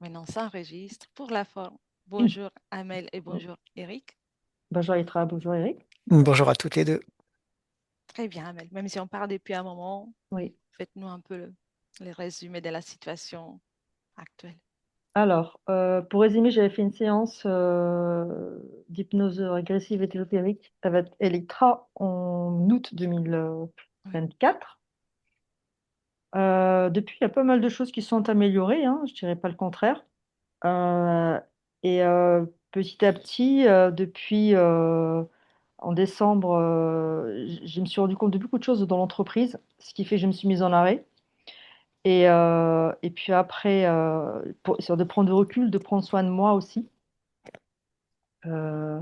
Maintenant, ça enregistre pour la forme. Bonjour Amel et bonjour Eric. Bonjour Itra, bonjour Eric. Bonjour à toutes les deux. Très bien Amel, même si on parle depuis un moment, Oui. faites-nous un peu le résumé de la situation actuelle. Alors, pour résumer, j'avais fait une séance d'hypnose régressive et ésotérique avec Electra en août Oui, 2024. Depuis, il y a pas mal de choses qui sont améliorées, hein, je dirais pas le contraire. Euh, et petit à petit, depuis en décembre, je me suis rendu compte de beaucoup de choses dans l'entreprise, ce qui fait que je me suis mise en arrêt. Et puis après, sur de prendre du recul, de prendre soin de moi aussi. Euh,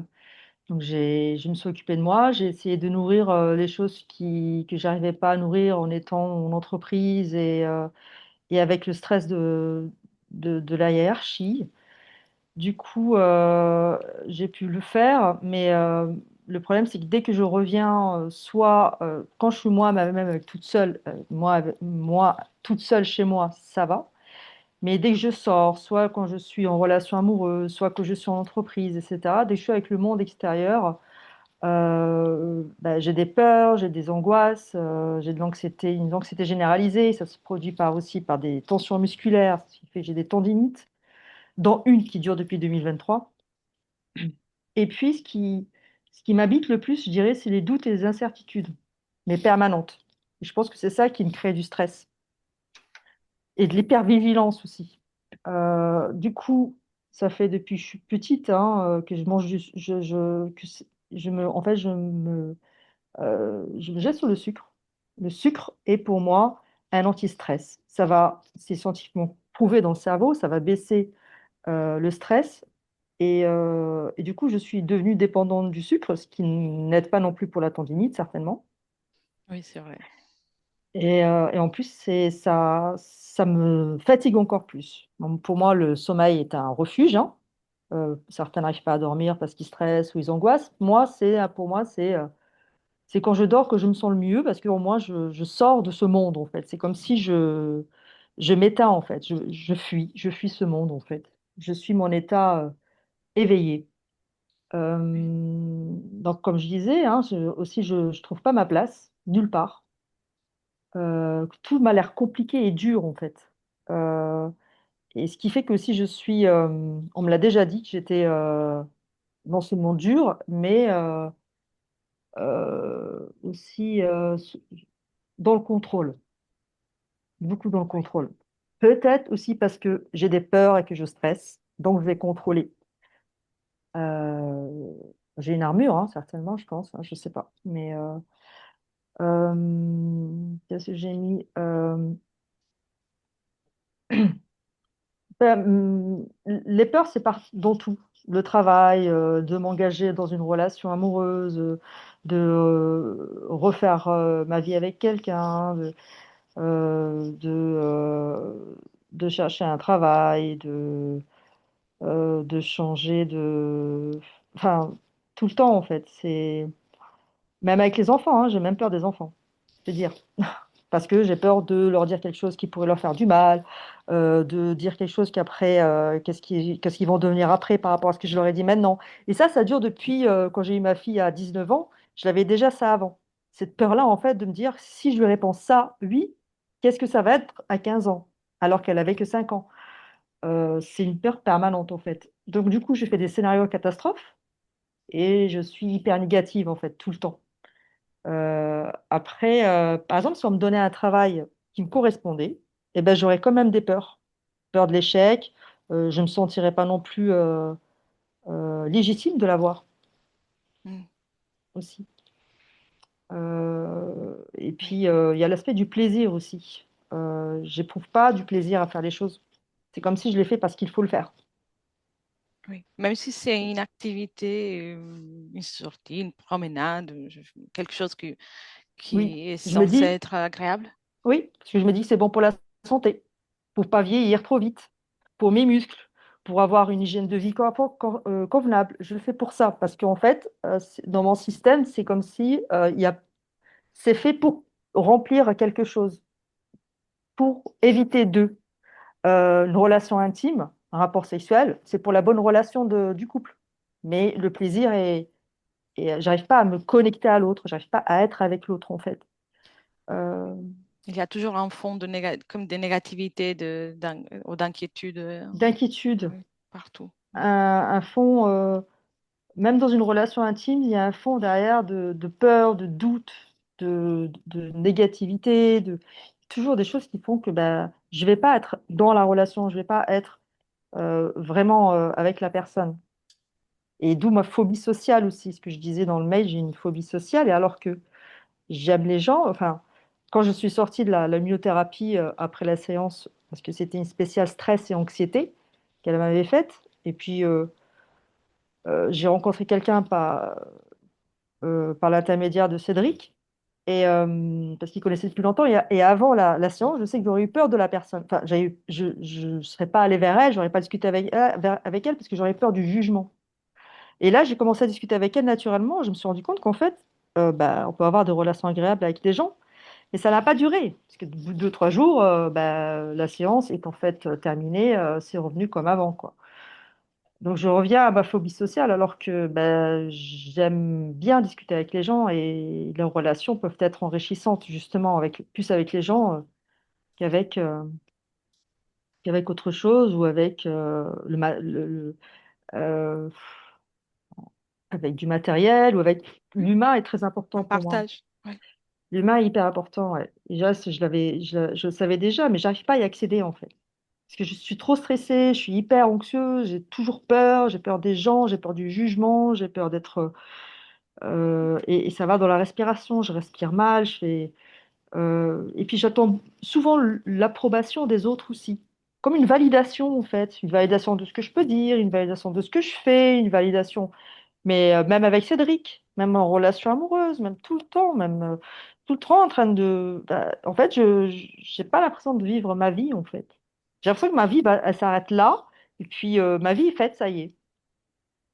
donc je me suis occupée de moi, j'ai essayé de nourrir les choses que j'arrivais pas à nourrir en étant en entreprise et avec le stress de la hiérarchie. Du coup, j'ai pu le faire, mais le problème, c'est que dès que je reviens, soit quand je suis moi, même avec toute seule, moi, toute seule chez moi, ça va. Mais dès que je sors, soit quand je suis en relation amoureuse, soit que je suis en entreprise, etc., dès que je suis avec le monde extérieur, j'ai des peurs, j'ai des angoisses, j'ai de l'anxiété, une anxiété généralisée. Ça se produit aussi par des tensions musculaires, ce qui fait que j'ai des tendinites, dont une qui dure depuis 2023. Et puis, ce qui m'habite le plus, je dirais, c'est les doutes et les incertitudes, mais permanentes. Et je pense que c'est ça qui me crée du stress et de l'hypervigilance aussi. Du coup, ça fait depuis que je suis petite hein, que je mange en fait, je me jette sur le sucre. Le sucre est pour moi un anti-stress. C'est scientifiquement prouvé dans le cerveau, ça va baisser le stress. Et du coup, je suis devenue dépendante du sucre, ce qui n'aide pas non plus pour la tendinite, certainement. oui, c'est vrai. Et en plus, ça me fatigue encore plus. Donc, pour moi, le sommeil est un refuge, hein. Certains n'arrivent pas à dormir parce qu'ils stressent ou ils angoissent. Pour moi, c'est quand je dors que je me sens le mieux parce qu'au moins, je sors de ce monde, en fait. C'est comme si je m'éteins, en fait. Je fuis ce monde, en fait. Je suis mon état éveillé. Oui, Donc, comme je disais, hein, aussi, je ne trouve pas ma place, nulle part. Tout m'a l'air compliqué et dur, en fait. Euh, et ce qui fait que aussi, on me l'a déjà dit que j'étais non seulement dure, mais aussi dans le contrôle, beaucoup dans le oui, contrôle. Peut-être aussi parce que j'ai des peurs et que je stresse, donc je vais contrôler. Euh, j'ai une armure, hein, certainement, je pense, hein, je sais pas. Mais qu'est-ce que j'ai mis? Les peurs, dans tout. Le travail, de m'engager dans une relation amoureuse, de refaire ma vie avec quelqu'un, de chercher un travail, de changer Enfin, tout le temps, en fait. Même avec les enfants, hein, j'ai même peur des enfants, je veux dire. Parce que j'ai peur de leur dire quelque chose qui pourrait leur faire du mal, de dire quelque chose qu'après, qu'est-ce qu'ils vont devenir après par rapport à ce que je leur ai dit maintenant. Et ça dure depuis quand j'ai eu ma fille à 19 ans, je l'avais déjà ça avant. Cette peur-là, en fait, de me dire, si je lui réponds ça, oui, qu'est-ce que ça va être à 15 ans, alors qu'elle avait que 5 ans. C'est une peur permanente, en fait. Donc, du coup, je fais des scénarios catastrophes et je suis hyper négative, en fait, tout le temps. Après, par exemple, si on me donnait un travail qui me correspondait, eh ben, j'aurais quand même des peurs. Peur de l'échec, je ne me sentirais pas non plus légitime de l'avoir mm, aussi. Et oui, puis, il y a l'aspect du plaisir aussi. J'éprouve pas du plaisir à faire les choses. C'est comme si je les fais parce qu'il faut le faire. oui. Même si c'est une activité, une sortie, une promenade, quelque chose Oui, qui est je me censé dis, être agréable. oui, parce que je me dis que c'est bon pour la santé, pour pas vieillir trop vite, pour mes muscles, pour avoir une hygiène de vie convenable. Je le fais pour ça, parce qu'en fait, dans mon système, c'est comme si c'est fait pour remplir quelque chose, pour éviter une relation intime. un rapport sexuel, c'est pour la bonne relation du couple. Mais le plaisir est j'arrive pas à me connecter à l'autre, j'arrive pas à être avec l'autre en fait. Euh, Il y a toujours un fond comme des négativités ou d'inquiétude D'inquiétude, oui, partout. un fond, même dans une relation intime, il y a un fond derrière de peur, de doute, de négativité, toujours des choses qui font que bah, je vais pas être dans la relation, je vais pas être vraiment avec la personne. Et d'où ma phobie sociale aussi, ce que je disais dans le mail, j'ai une phobie sociale, et alors que j'aime les gens, enfin, quand je suis sortie de la myothérapie après la séance, parce que c'était une spéciale stress et anxiété qu'elle m'avait faite, et puis j'ai rencontré quelqu'un par l'intermédiaire de Cédric, parce qu'il connaissait depuis longtemps, et avant la séance, je sais que j'aurais eu peur de la personne. Enfin, je ne serais pas allée vers elle, j'aurais pas discuté avec elle, parce que j'aurais peur du jugement. Et là, j'ai commencé à discuter avec elle naturellement. Je me suis rendu compte qu'en fait, bah, on peut avoir des relations agréables avec des gens. Et ça n'a pas duré. Parce que au bout de 2, 3 jours, bah, la séance est en fait terminée. C'est revenu comme avant, quoi. Donc, je reviens à ma phobie sociale alors que bah, j'aime bien discuter avec les gens et les relations peuvent être enrichissantes justement plus avec les gens qu'avec qu'avec autre chose ou avec, euh, avec du matériel ou avec Oui, l'humain est très important un pour moi. partage. Oui. L'humain est hyper important, ouais. Déjà, je le savais déjà, mais j'arrive pas à y accéder en fait. Parce que je suis trop stressée, je suis hyper anxieuse, j'ai toujours peur, j'ai peur des gens, j'ai peur du jugement, j'ai peur d'être. Et ça va dans la respiration, je respire mal, et puis j'attends souvent l'approbation des autres aussi. Comme une validation en fait, une validation de ce que je peux dire, une validation de ce que je fais, une validation mais même avec Cédric, même en relation amoureuse, même tout le temps, même tout le temps en train de. Bah, en fait, je n'ai pas l'impression de vivre ma vie, en fait. J'ai l'impression que ma vie, bah, elle s'arrête là, et puis ma vie est faite, ça y est.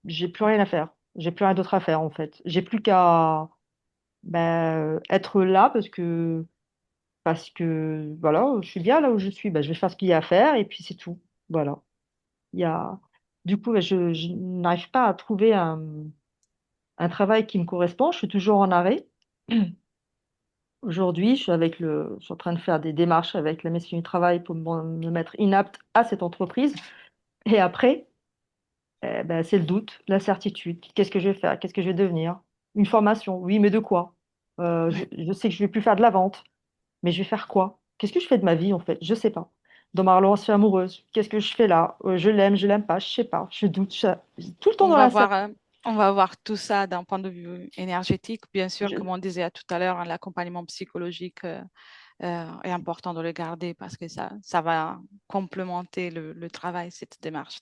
J'ai plus rien à faire. J'ai plus rien d'autre à faire, en fait. J'ai plus qu'à bah, être là parce que voilà, je suis bien là où je suis. Bah, je vais faire ce qu'il y a à faire, et puis c'est tout. Voilà. Il y a... Du coup, bah, je n'arrive pas à trouver un travail qui me correspond. Je suis toujours en arrêt. Aujourd'hui, je suis en train de faire des démarches avec la médecine du travail pour me mettre inapte à cette entreprise. Et après, ben, c'est le doute, l'incertitude. Qu'est-ce que je vais faire? Qu'est-ce que je vais devenir? Une formation, oui, mais de quoi? Oui. Je sais que je vais plus faire de la vente, mais je vais faire quoi? Qu'est-ce que je fais de ma vie en fait? Je sais pas. Dans ma relation amoureuse, qu'est-ce que je fais là? Je l'aime pas, je sais pas. Je doute, tout le temps On dans va l'incertitude. voir, on va voir tout ça d'un point de vue énergétique. Bien sûr, comme on disait tout à l'heure, hein, l'accompagnement psychologique est important de le garder parce que ça va complémenter le travail, cette démarche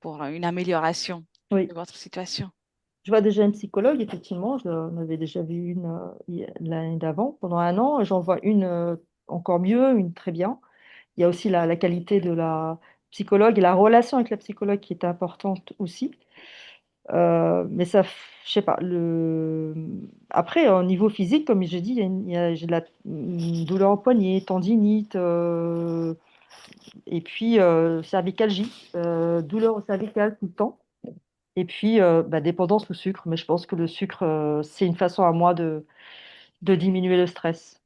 pour une amélioration Oui. de votre situation. Je vois déjà une psychologue, effectivement, j'en avais déjà vu une l'année d'avant, pendant un an, et j'en vois une encore mieux, une très bien. Il y a aussi la qualité de la psychologue et la relation avec la psychologue qui est importante aussi. Mais ça, je sais pas. Après, au niveau physique, comme j'ai dit, j'ai de une douleur au poignet, tendinite, et puis cervicalgie, douleur au cervical tout le temps. Et puis, bah, dépendance au sucre. Mais je pense que le sucre, c'est une façon à moi de diminuer le stress.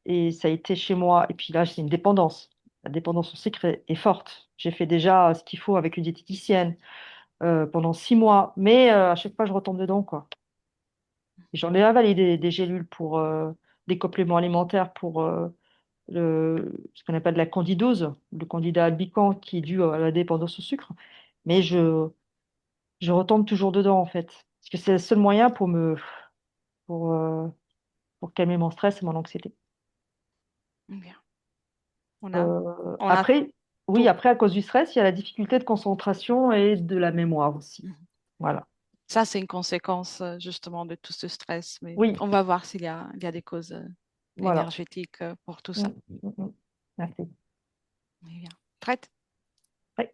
Et ça a été chez moi. Et puis là, c'est une dépendance. La dépendance au sucre est forte. J'ai fait déjà ce qu'il faut avec une diététicienne pendant 6 mois. Mais à chaque fois, je retombe dedans, quoi. Et j'en ai avalé des gélules pour des compléments alimentaires pour ce qu'on appelle la candidose, le candida albicans qui est dû à la dépendance au sucre. Mais je retombe toujours dedans, en fait. Parce que c'est le seul moyen pour, euh, pour calmer mon stress et mon anxiété. Bien. On a Après, oui, tout. après, à cause du stress, il y a la difficulté de concentration et de la mémoire aussi. Mhm. Voilà. Ça, c'est une conséquence justement de tout ce stress, mais Oui, on va voir il y a des causes voilà. énergétiques pour tout ça. Mm, mm, mm. Merci. Bien. Prête? Oui,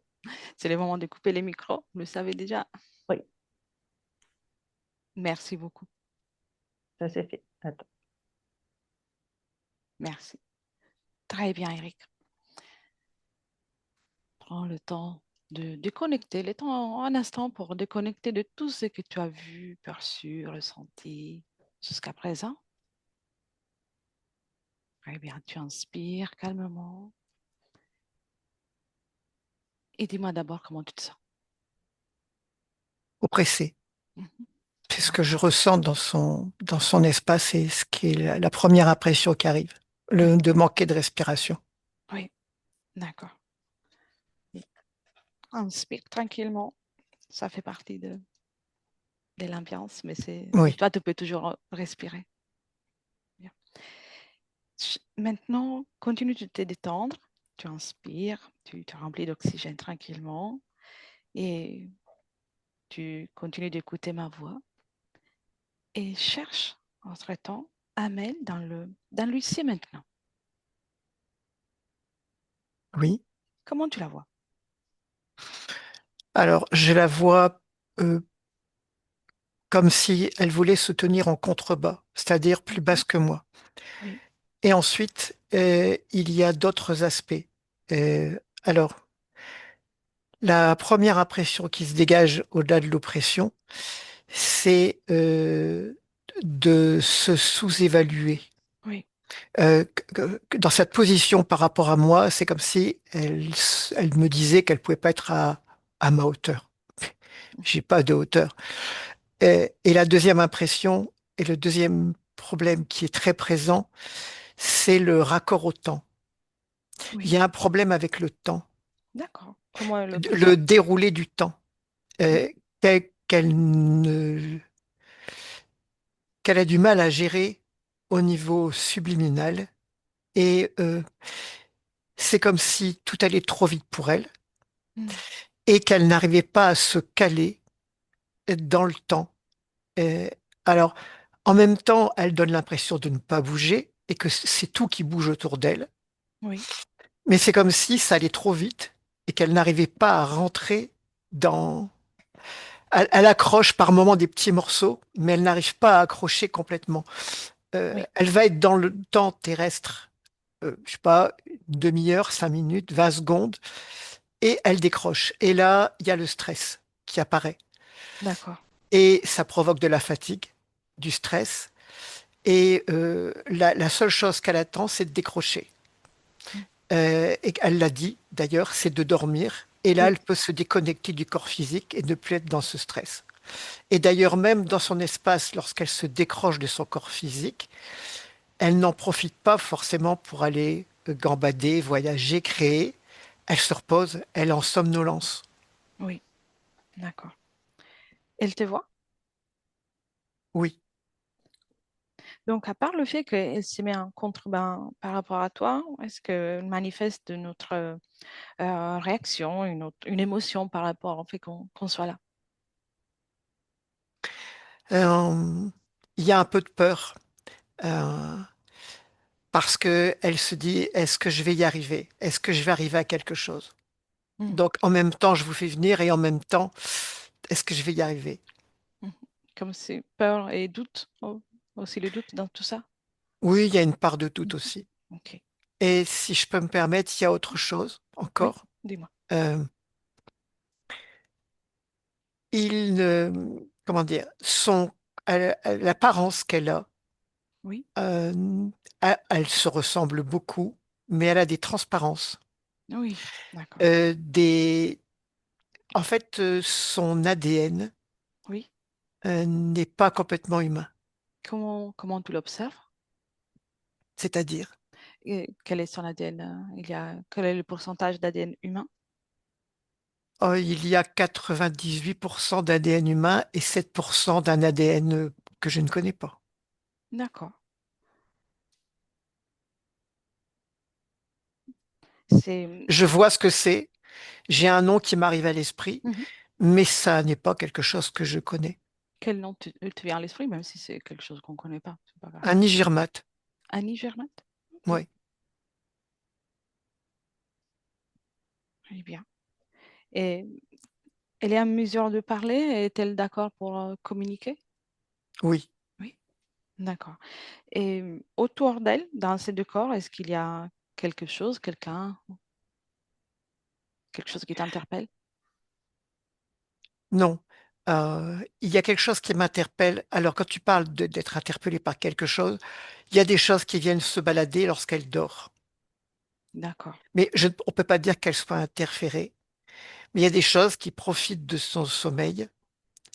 C'est le moment de couper les micros, vous le savez déjà. oui, Merci beaucoup. ça c'est fait. Attends. Merci. Très bien, Eric. prends le temps de déconnecter, le temps, un instant pour déconnecter de tout ce que tu as vu, perçu, ressenti jusqu'à présent. Eh bien, tu inspires calmement et dis-moi d'abord comment tu te sens. Oppressé. Mhm. C'est ce que je D'accord. ressens dans son espace et ce qui est la première impression qui arrive, Oui, de manquer de respiration. oui, d'accord. Oui. Inspire tranquillement. Ça fait partie de l'ambiance, mais Oui, toi, tu peux toujours respirer. Bien. Maintenant, continue de te détendre. Tu inspires, tu te remplis d'oxygène tranquillement et tu continues d'écouter ma voix et cherche entre-temps Amel dans l'ici maintenant. oui. Comment tu la vois? Alors, je la vois euh, comme si elle voulait se tenir en contrebas, c'est-à-dire plus Mhm. basse que moi. Oui, Et ensuite, il y a d'autres aspects. Euh, alors, la première impression qui se dégage au-delà de l'oppression, c'est de se sous-évaluer. oui, Dans cette position par rapport à moi, c'est comme si elle me disait qu'elle pouvait pas être à ma hauteur. J'ai pas de hauteur. Et la deuxième impression et le deuxième problème qui est très présent, c'est le raccord au temps. Il oui. y a un problème avec le temps, D'accord. Comment est le le présent? déroulé du temps, euh, Mhm. qu'elle ne, qu'elle a du mal à gérer au niveau subliminal. Et c'est comme si tout allait trop vite pour elle Mhm. et qu'elle n'arrivait pas à se caler dans le temps. Euh, alors, en même temps, elle donne l'impression de ne pas bouger et que c'est tout qui bouge autour d'elle. Oui, Mais c'est comme si ça allait trop vite et qu'elle n'arrivait pas à rentrer dans... Elle accroche par moments des petits morceaux, mais elle n'arrive pas à accrocher complètement. oui, Elle va être dans le temps terrestre, je sais pas, une demi-heure, 5 minutes, 20 secondes, et elle décroche. Et là, il y a le stress qui apparaît. d'accord. Et ça provoque de la fatigue, du stress. Et la seule chose qu'elle attend, c'est de décrocher. Mhm. Et elle l'a dit, d'ailleurs, c'est de dormir. Et là, Oui, elle peut se déconnecter du corps physique et ne plus être dans ce stress. Et d'ailleurs, même dans son espace, lorsqu'elle se décroche de son corps physique, elle n'en profite pas forcément pour aller gambader, voyager, créer. Elle se repose, elle est en somnolence. oui, d'accord. Elle te voit? Oui, Donc, à part le fait qu'elle se met en contrebas par rapport à toi, est-ce qu'elle manifeste notre réaction, une émotion par rapport au fait qu'on soit là? Euh, il y a un peu de peur euh, parce que elle se dit, est-ce que je vais y arriver? Est-ce que je vais arriver à quelque chose? Mhm, Donc, en même temps, je vous fais venir et en même temps, est-ce que je vais y arriver? mhm. Comme c'est peur et doute, aussi le doute dans tout ça? Oui, il y a une part de doute Mhm. aussi. Ok. Et si je peux me permettre, il y a autre chose Oui, encore. dis-moi. Euh, il ne, comment dire, l'apparence qu'elle a, Oui, euh, elle se ressemble beaucoup, mais elle a des transparences, oui, d'accord. Euh, des, en fait, son ADN Oui. n'est pas complètement humain. Comment tu l'observes? C'est-à-dire, Et quel est son ADN? Quel est le pourcentage d'ADN humain? il y a 98% d'ADN humain et 7% d'un ADN que je ne connais pas. D'accord. C'est Je vois ce que c'est, j'ai un nom qui m'arrive à l'esprit, Mhm. mais ça n'est pas quelque chose que je connais. Quel nom te vient à l'esprit, même si c'est quelque chose qu'on ne connaît pas, c'est pas grave. Un nigirmat, Annie Germaine? Ok, oui, très bien. Et elle est en mesure de parler? Est-elle d'accord pour communiquer? oui. Oui, d'accord. Et autour d'elle, dans ces deux corps, est-ce qu'il y a quelque chose, quelqu'un? quelque chose qui t'interpelle? Non. Il y a quelque chose qui m'interpelle. Alors, quand tu parles d'être interpellé par quelque chose, il y a des choses qui viennent se balader lorsqu'elle dort. D'accord. Mais on ne peut pas dire qu'elle soit interférée. Mais il y a des choses qui profitent de son sommeil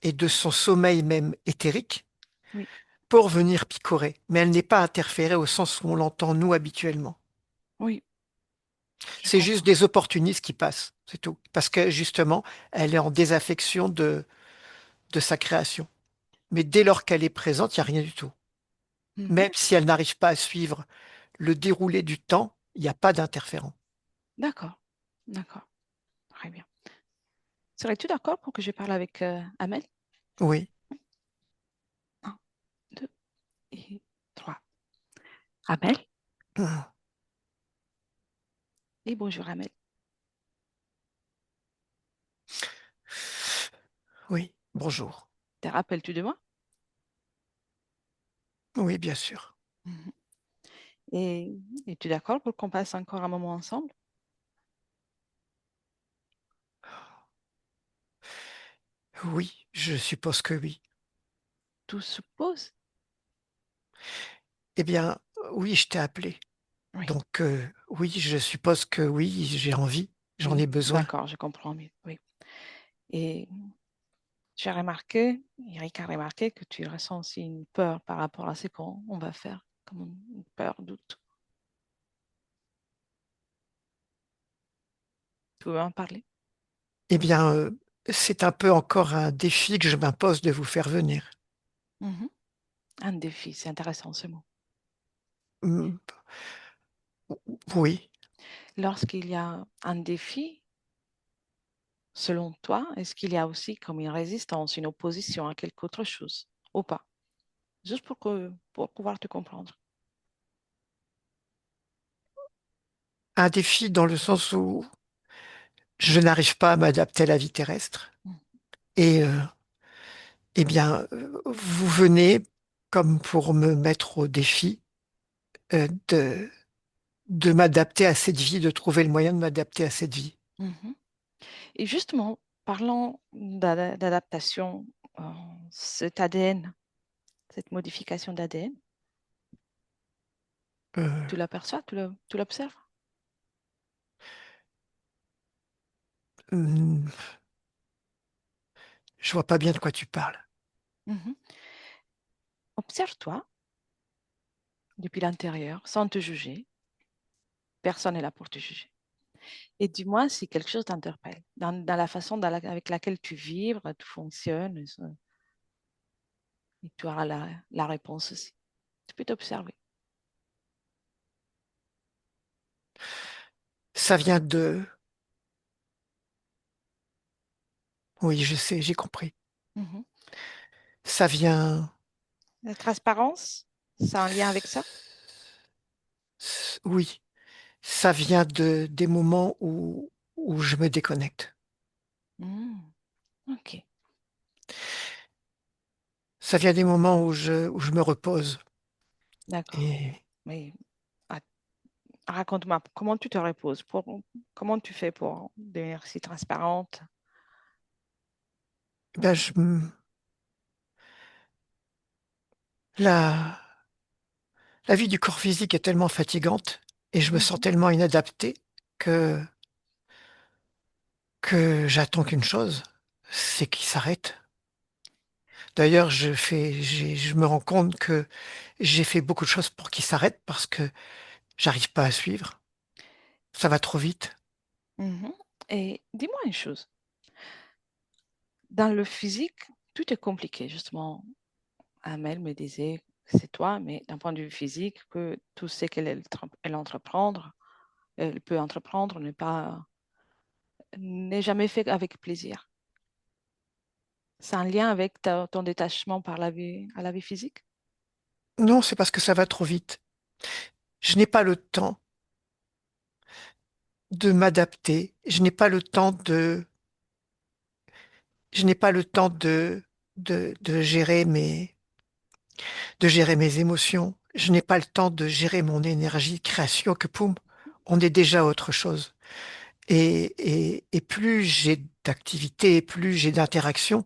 et de son sommeil même éthérique Oui, pour venir picorer. Mais elle n'est pas interférée au sens où on l'entend nous habituellement. oui, je C'est juste comprends. des opportunistes qui passent, c'est tout. Parce que justement, elle est en désaffection de sa création. Mais dès lors qu'elle est présente, il n'y a rien du tout. Mhm. Même si elle n'arrive pas à suivre le déroulé du temps, il n'y a pas d'interférent. D'accord, d'accord, très bien. Serais-tu d'accord pour que je parle avec Amel? Oui. Un, deux et trois. Amel? Et bonjour Amel. Oui, bonjour. Te rappelles-tu de moi? Oui, bien sûr. Mhm. Et es-tu d'accord pour qu'on passe encore un moment ensemble? Oui, je suppose que oui. Tout se pose? Eh bien, oui, je t'ai appelé. Oui, Donc, oui, je suppose que oui, j'ai envie, j'en oui, ai besoin. d'accord, je comprends mieux. Oui. Et j'ai remarqué, Eric a remarqué que tu ressens aussi une peur par rapport à ce qu'on va faire, comme une peur, doute. Tu veux en parler? Eh bien, c'est un peu encore un défi que je m'impose de vous faire venir. Mhm. Un défi, c'est intéressant ce mot. Mm, oui, Lorsqu'il y a un défi, selon toi, est-ce qu'il y a aussi comme une résistance, une opposition à quelque autre chose ou pas? Juste pour pouvoir te comprendre. un défi dans le sens où je n'arrive pas à m'adapter à la vie terrestre. Mhm. Et eh bien, vous venez comme pour me mettre au défi euh, de, de m'adapter à cette vie, de trouver le moyen de m'adapter à cette vie. Mhm. Et justement, parlant d'adaptation, euh, cet ADN, cette modification d'ADN, Euh, tu l'aperçois, tu l'observes? hum, je vois pas bien de quoi tu parles. Mhm. Observe-toi depuis l'intérieur, sans te juger. Personne n'est là pour te juger. Et dis-moi si quelque chose t'interpelle dans la façon avec laquelle tu vibres, tu fonctionnes, et tu auras la réponse aussi. Tu peux t'observer. Ça vient de... Oui, je sais, j'ai compris. Mhm. Ça vient... La transparence, ça a un lien avec ça? Oui, ça vient des moments où je me déconnecte. Hmm, ok, Ça vient des moments où je me repose. d'accord. Et Mais ah, raconte-moi, comment tu te reposes? Comment tu fais pour devenir si transparente? ben, la, la vie du corps physique est tellement fatigante et je me sens Mhm, tellement inadapté que, que j'attends qu'une chose, c'est qu'il s'arrête. D'ailleurs, je me rends compte que j'ai fait beaucoup de choses pour qu'il s'arrête parce que j'arrive pas à suivre. Ça va trop vite. mhm. Et dis-moi une chose. Dans le physique, tout est compliqué, justement. Amel me disait que c'est toi, mais d'un point de vue physique, que tout ce elle entreprendre, elle peut entreprendre n'est jamais fait avec plaisir. C'est un lien avec ton détachement à la vie physique? Non, c'est parce que ça va trop vite. Je n'ai pas le temps de m'adapter. Je n'ai pas le temps de de gérer mes émotions. Je n'ai pas le temps de gérer mon énergie de création que poum, on est déjà autre chose. Et plus j'ai d'activités, plus j'ai d'interactions,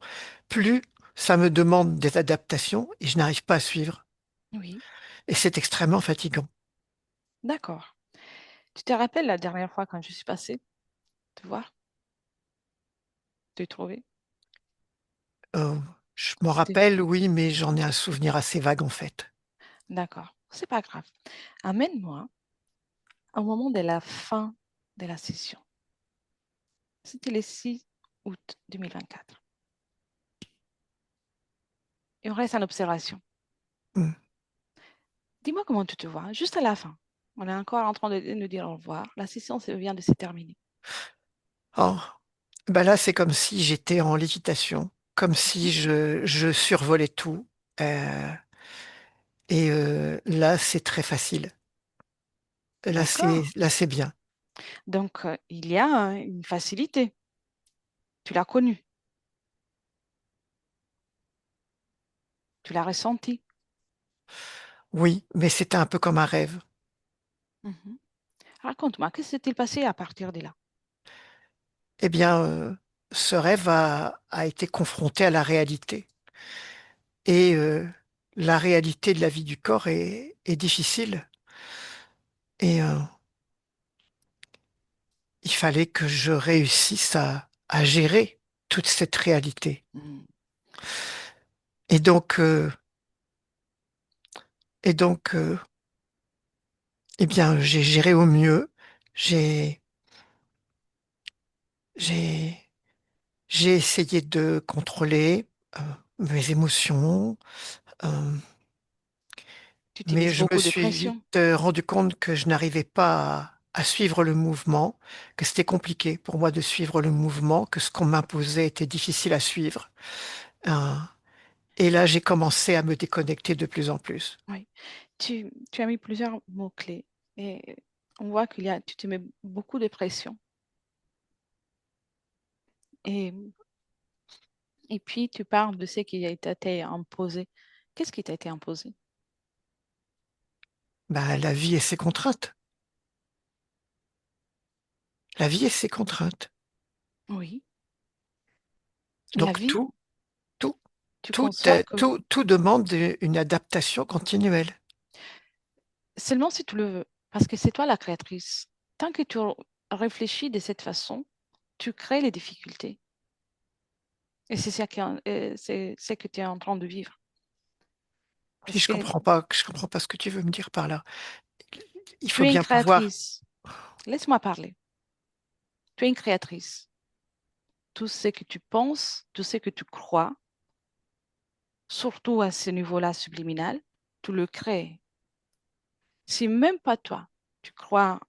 plus ça me demande des adaptations et je n'arrive pas à suivre. Oui, Et c'est extrêmement fatigant. d'accord. Tu te rappelles la dernière fois quand je suis passée te voir, te trouver? Euh, je m'en C'était rappelle, oui, mais j'en ai un souvenir assez vague en fait. d'accord. C'est pas grave. Amène-moi au moment de la fin de la session. C'était le 6 août 2024. Et on reste en observation. Hmm. Dis-moi comment tu te vois, juste à la fin. On est encore en train de nous dire au revoir. La session vient de se terminer. Oh, ben là, c'est comme si j'étais en lévitation, comme si je survolais tout. Euh, là, c'est très facile. D'accord. Là, c'est bien. Donc, il y a une facilité. Tu l'as connue, tu l'as ressentie. Oui, mais c'était un peu comme un rêve. Mhm. Raconte-moi, qu'est-ce qui s'est passé à partir de là? Eh bien, ce rêve a été confronté à la réalité. Et la réalité de la vie du corps est difficile. Et il fallait que je réussisse à gérer toute cette réalité. Mhm. Et donc, euh, et donc, eh bien, j'ai géré au mieux. J'ai, j'ai, j'ai essayé de contrôler euh, mes émotions, euh, Tu t'es mais mise je me beaucoup de suis vite pression. rendu compte que je n'arrivais pas à suivre le mouvement, que c'était compliqué pour moi de suivre le mouvement, que ce qu'on m'imposait était difficile à suivre. Euh, et là, j'ai commencé à me déconnecter de plus en plus. Oui. Tu as mis plusieurs mots-clés et on voit tu te mets beaucoup de pression. Et, et puis, tu parles de ce qui a été imposé. Qu'est-ce qui t'a été imposé? Bah, la vie et ses contraintes. La vie et ses contraintes. Oui. La Donc vie, tout, tu conçois que tout demande une adaptation continuelle. seulement si tu le veux, parce que c'est toi la créatrice. Tant que tu réfléchis de cette façon, tu crées les difficultés. Et c'est c'est ce que tu es en train de vivre. Puis Parce que je comprends pas ce que tu veux me dire par là. Il tu faut es une bien pouvoir. créatrice. Laisse-moi parler. Tu es une créatrice. Tout ce que tu penses, tout ce que tu crois, surtout à ce niveau-là subliminal, tu le crées. Si même pas toi, tu crois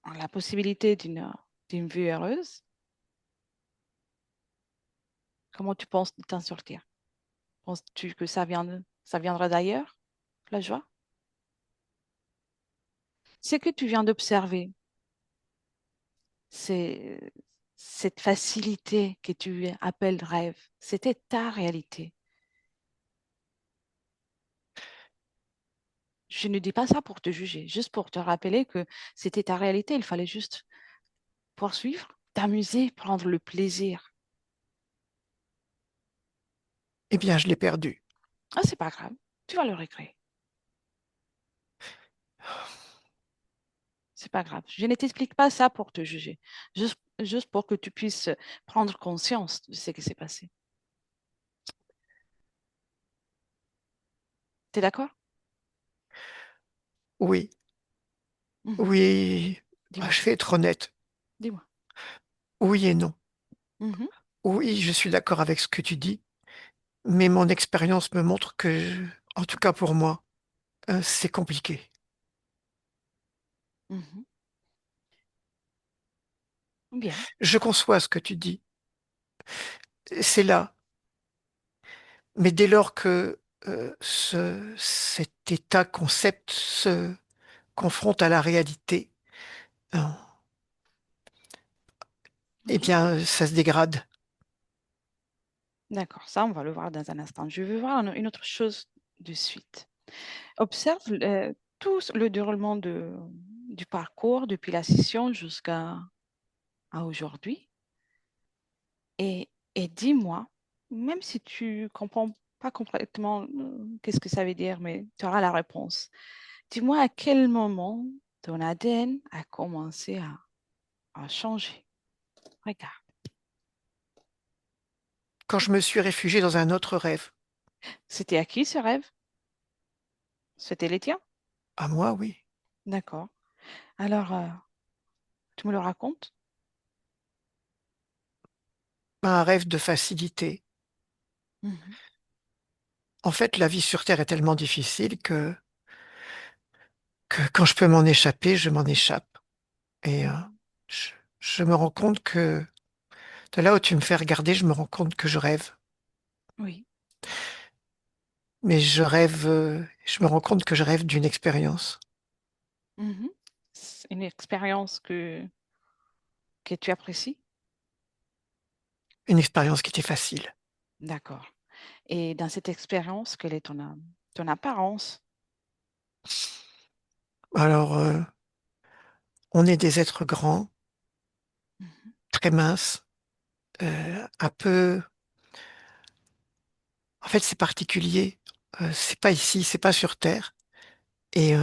en la possibilité d'une vie heureuse, comment tu penses t'en sortir? Penses-tu que ça viendra d'ailleurs, la joie? Ce que tu viens d'observer, c'est cette facilité que tu appelles rêve. C'était ta réalité. Je ne dis pas ça pour te juger, juste pour te rappeler que c'était ta réalité. Il fallait juste poursuivre, t'amuser, prendre le plaisir. Eh bien, je l'ai perdu. Ah, c'est pas grave. Tu vas le regretter. C'est pas grave. Je ne t'explique pas ça pour te juger, juste pour que tu puisses prendre conscience de ce qui s'est passé. Tu es d'accord? Oui, Mhm. oui. Ah, Dis-moi, je vais être honnête. dis-moi. Oui et non. Mhm, Oui, je suis d'accord avec ce que tu dis, mais mon expérience me montre que, en tout cas pour moi, c'est compliqué. mhm. Bien, Je conçois ce que tu dis. C'est là. Mais dès lors que cet état concept se confronte à la réalité, euh, eh oui. bien, ça se dégrade. D'accord, ça, on va le voir dans un instant. Je veux voir une autre chose de suite. Observe tout le déroulement du parcours depuis la session jusqu'à à aujourd'hui et dis-moi, même si tu comprends pas complètement qu'est-ce que ça veut dire, mais tu auras la réponse. Dis-moi à quel moment ton ADN a commencé à changer. Regarde. Quand je me suis réfugiée dans un autre rêve, C'était à qui ce rêve? C'était les tiens? à moi, oui, D'accord. Alors, tu me le racontes? un rêve de facilité. Mhm. En fait, la vie sur Terre est tellement difficile que quand je peux m'en échapper, je m'en échappe. Et Mhm. je, je me rends compte que de là où tu me fais regarder, je me rends compte que je rêve. Oui. Mais je rêve, je me rends compte que je rêve d'une expérience. Mhm. C'est une expérience que tu apprécies? Une expérience qui était facile. D'accord. Et dans cette expérience, quelle est ton apparence? Alors, on est des êtres grands, Mhm. très minces, un peu. En fait, c'est particulier. C'est pas ici, c'est pas sur Terre. Et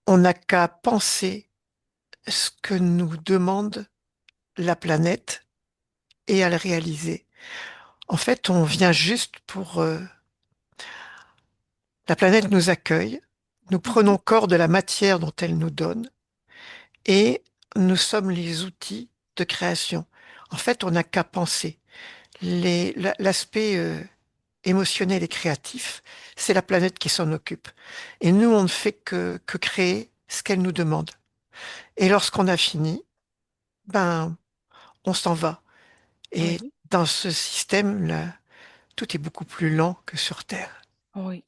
on n'a qu'à penser ce que nous demande la planète et à le réaliser. En fait, on vient juste pour... la planète nous accueille, nous Mhm. prenons corps de la matière dont elle nous donne et nous sommes les outils de création. En fait, on n'a qu'à penser. L'aspect émotionnel et créatif, c'est la planète qui s'en occupe. Et nous, on ne fait que créer ce qu'elle nous demande. Et lorsqu'on a fini, ben, on s'en va. Et Oui, dans ce système-là, tout est beaucoup plus lent que sur Terre. oui.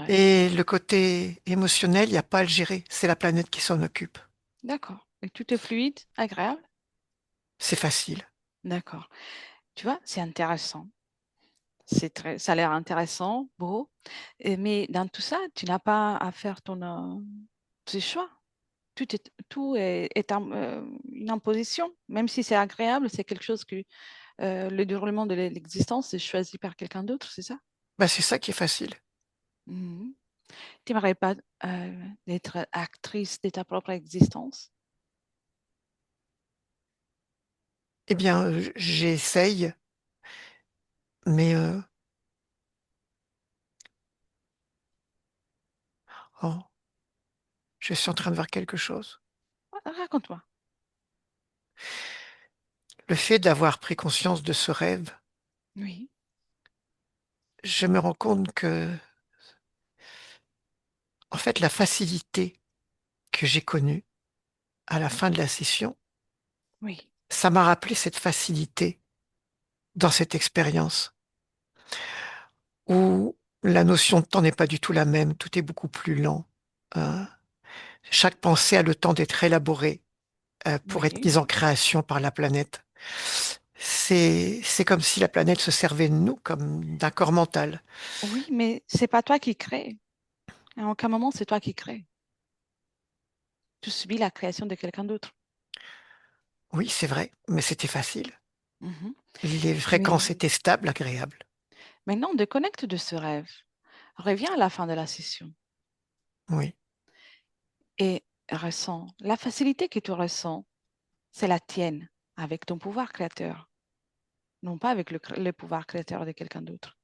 Et le côté émotionnel, il n'y a pas à le gérer. C'est la planète qui s'en occupe. D'accord. Et tout est fluide, agréable? C'est facile. D'accord. Tu vois, c'est intéressant. Ça a l'air intéressant, beau. Mais dans tout ça, tu n'as pas à faire tes choix. Tout est une imposition. Même si c'est agréable, c'est quelque chose que le déroulement de l'existence est choisi par quelqu'un d'autre, c'est ça? Ben, c'est ça qui est facile. Mhm. Tu n'aimerais pas être actrice de ta propre existence? Eh bien, j'essaye, mais oh, je suis en train de voir quelque chose. Raconte-moi. Le fait d'avoir pris conscience de ce rêve, Oui, je me rends compte que, en fait, la facilité que j'ai connue à la fin de la session, oui, ça m'a rappelé cette facilité dans cette expérience où la notion de temps n'est pas du tout la même, tout est beaucoup plus lent. Euh, Chaque pensée a le temps d'être élaborée pour être oui. mise en création par la planète. C'est comme si la planète se servait de nous comme d'un corps mental. Oui, mais c'est pas toi qui crée. À aucun moment, c'est toi qui crée. Tu subis la création de quelqu'un d'autre. Oui, c'est vrai, mais c'était facile. Mhm. Les Mais fréquences étaient stables, agréables. maintenant, déconnecte de ce rêve. Reviens à la fin de la session Oui. et ressens. La facilité que tu ressens, c'est la tienne avec ton pouvoir créateur, non pas avec le pouvoir créateur de quelqu'un d'autre.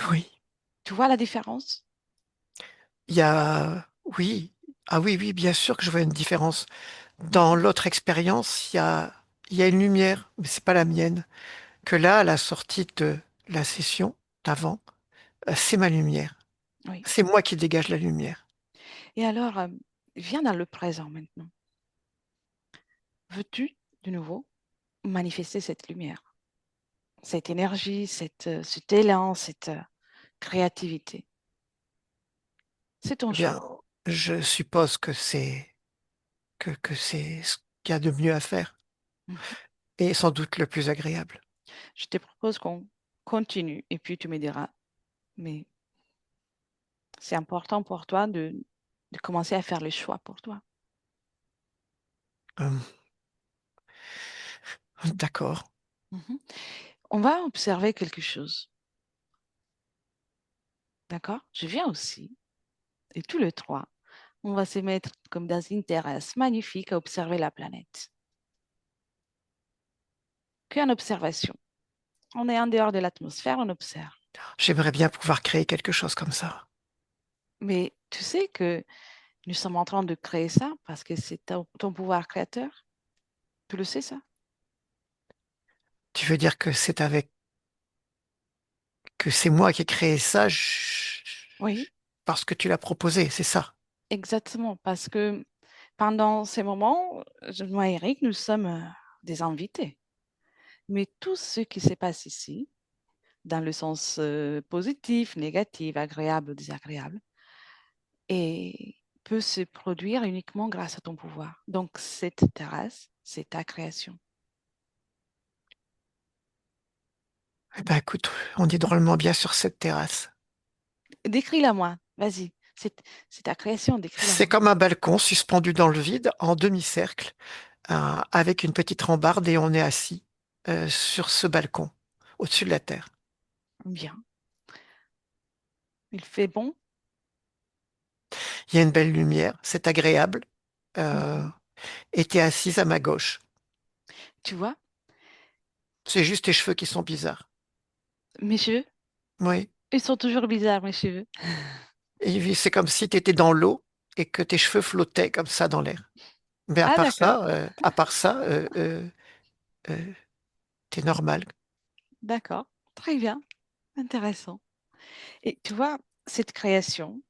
Oui. Tu vois la différence? Il y a, oui. Ah oui, oui, bien sûr que je vois une différence. Dans Mhm. l'autre expérience, il y a une lumière, mais c'est pas la mienne. Que là, à la sortie de la session d'avant, c'est ma lumière. Oui. C'est moi qui dégage la lumière. Et alors, viens dans le présent maintenant. Veux-tu de nouveau manifester cette lumière, cette énergie, cet élan, cette créativité? C'est ton Eh bien, choix. je suppose que c'est ce qu'il y a de mieux à faire Mhm. et sans doute le plus agréable. Je te propose qu'on continue et puis tu me diras, mais c'est important pour toi de commencer à faire le choix pour toi. Euh, d'accord. Mhm. On va observer quelque chose. D'accord? Je viens aussi. Et tous les trois, on va se mettre comme dans une terrasse magnifique à observer la planète. Qu'en observation. On est en dehors de l'atmosphère, on observe. J'aimerais bien pouvoir créer quelque chose comme ça. Mais tu sais que nous sommes en train de créer ça parce que c'est ton pouvoir créateur. Tu le sais, ça? Tu veux dire que c'est moi qui ai créé ça Oui, parce que tu l'as proposé, c'est ça? exactement. Parce que pendant ces moments, moi et Eric, nous sommes des invités. Mais tout ce qui se passe ici, dans le sens positif, négatif, agréable, désagréable, et peut se produire uniquement grâce à ton pouvoir. Donc, cette terrasse, c'est ta création. Eh ben, écoute, on est drôlement bien sur cette terrasse. Décris-la moi, vas-y. C'est ta création, décris-la C'est moi. comme un balcon suspendu dans le vide, en demi-cercle, avec une petite rambarde et on est assis sur ce balcon, au-dessus de la terre. Bien. Il fait bon. Il y a une belle lumière, c'est agréable. Euh, Mhm. et t'es assise à ma gauche. Tu vois, C'est juste tes cheveux qui sont bizarres. mes cheveux, Oui. ils sont toujours bizarres, mes cheveux. Et c'est comme si tu étais dans l'eau et que tes cheveux flottaient comme ça dans l'air. Mais Ah, d'accord, à part ça, euh, t'es normal. d'accord. Très bien, intéressant. Et tu vois, cette création,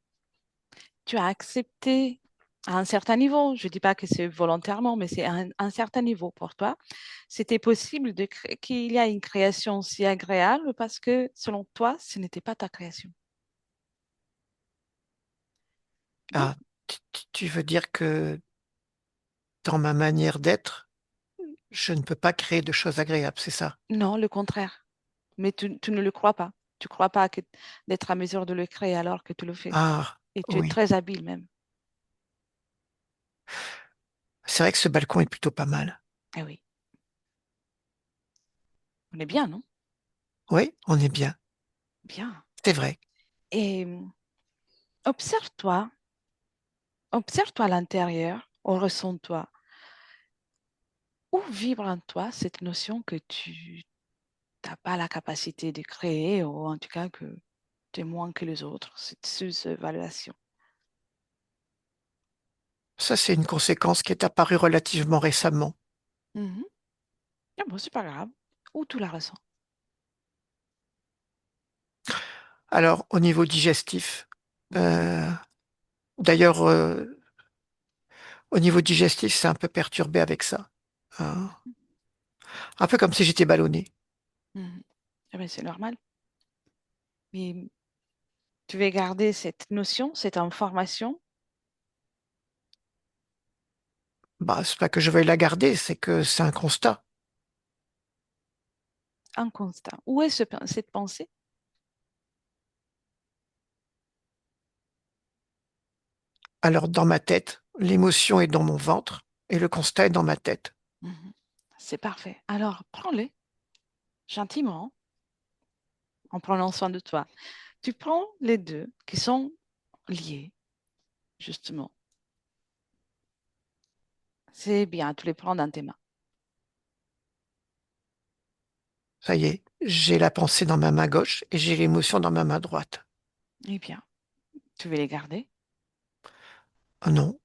tu as accepté à un certain niveau. Je ne dis pas que c'est volontairement, mais c'est à un certain niveau pour toi. C'était possible qu'il y a une création si agréable parce que, selon toi, ce n'était pas ta création. Donc, Ah, tu veux dire que dans ma manière d'être, je ne peux pas créer de choses agréables, c'est ça? non, le contraire. Mais tu ne le crois pas. Tu ne crois pas d'être à mesure de le créer alors que tu le fais. Ah, Et tu es oui. très habile même. C'est vrai que ce balcon est plutôt pas mal. Ah oui, on est bien, non? Oui, on est bien. Bien. C'est vrai. Et observe-toi, observe-toi à l'intérieur, ou ressens-toi. Où vibre en toi cette notion que tu n'as pas la capacité de créer, ou en tout cas que tu es moins que les autres, cette sous-évaluation. Ça, c'est une conséquence qui est apparue relativement récemment. Mhm. Ah bon, c'est pas grave. Où tu la ressens? Alors, au niveau digestif, Mhm. euh, d'ailleurs, au niveau digestif, c'est un peu perturbé avec ça. Hein. Un peu comme si j'étais ballonné. Mhm. Ah ben, c'est normal. Mais tu veux garder cette notion, cette information Bah, c'est pas que je veuille la garder, c'est que c'est un constat. en constant. Où est cette pensée? Alors, dans ma tête, l'émotion est dans mon ventre et le constat est dans ma tête. Mhm. C'est parfait. Alors, prends-le gentiment en prenant soin de toi. Tu prends les deux qui sont liés, justement. C'est bien, tu les prends dans tes mains. Ça y est, j'ai la pensée dans ma main gauche et j'ai l'émotion dans ma main droite. Eh bien, tu veux les garder. Oh non.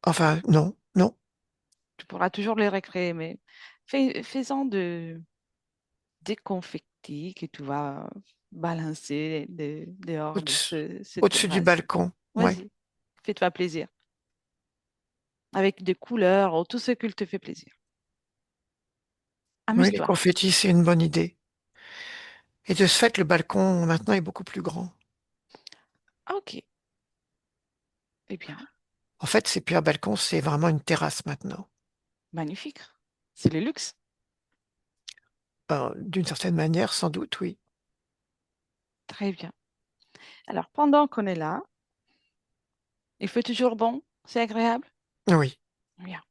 Enfin, non, non. Tu pourras toujours les récréer, mais fais-en des confettis que tu vas balancer dehors de Au-dessus, cette au-dessus du terrasse. balcon. Ouais. Vas-y, fais-toi plaisir. Avec des couleurs, ou tout ce qui te fait plaisir. Oui, les Amuse-toi. confettis, c'est une bonne idée. Et de ce fait, le balcon maintenant est beaucoup plus grand. Ah, ok, eh bien, En fait, c'est plus un balcon, c'est vraiment une terrasse maintenant. magnifique. C'est le luxe. D'une certaine manière, sans doute, oui. Très bien. Alors, pendant qu'on est là, il fait toujours bon, c'est agréable. Oui. Bien.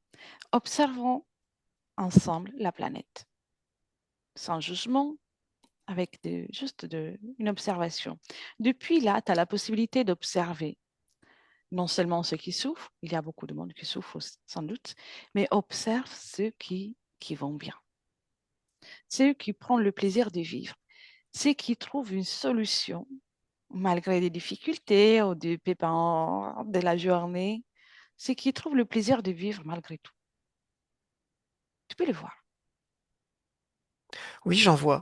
Observons ensemble la planète, sans jugement, avec une observation. Depuis là, tu as la possibilité d'observer non seulement ceux qui souffrent, il y a beaucoup de monde qui souffre sans doute, mais observe ceux qui vont bien, ceux qui prennent le plaisir de vivre, ceux qui trouvent une solution malgré des difficultés ou des pépins de la journée, ceux qui trouvent le plaisir de vivre malgré tout. Tu peux le voir. Oui, j'en vois.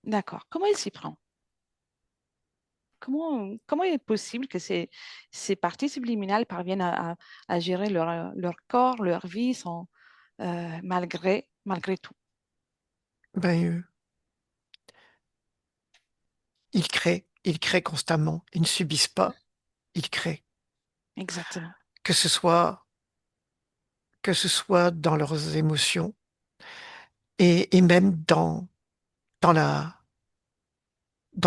D'accord. Comment il s'y prend? Comment est possible que ces parties subliminales parviennent à gérer leur corps, leur vie malgré tout? Ben, ils créent constamment. Ils ne subissent pas, ils créent. Exactement. Que ce soit, que ce soit dans leurs émotions et même dans dans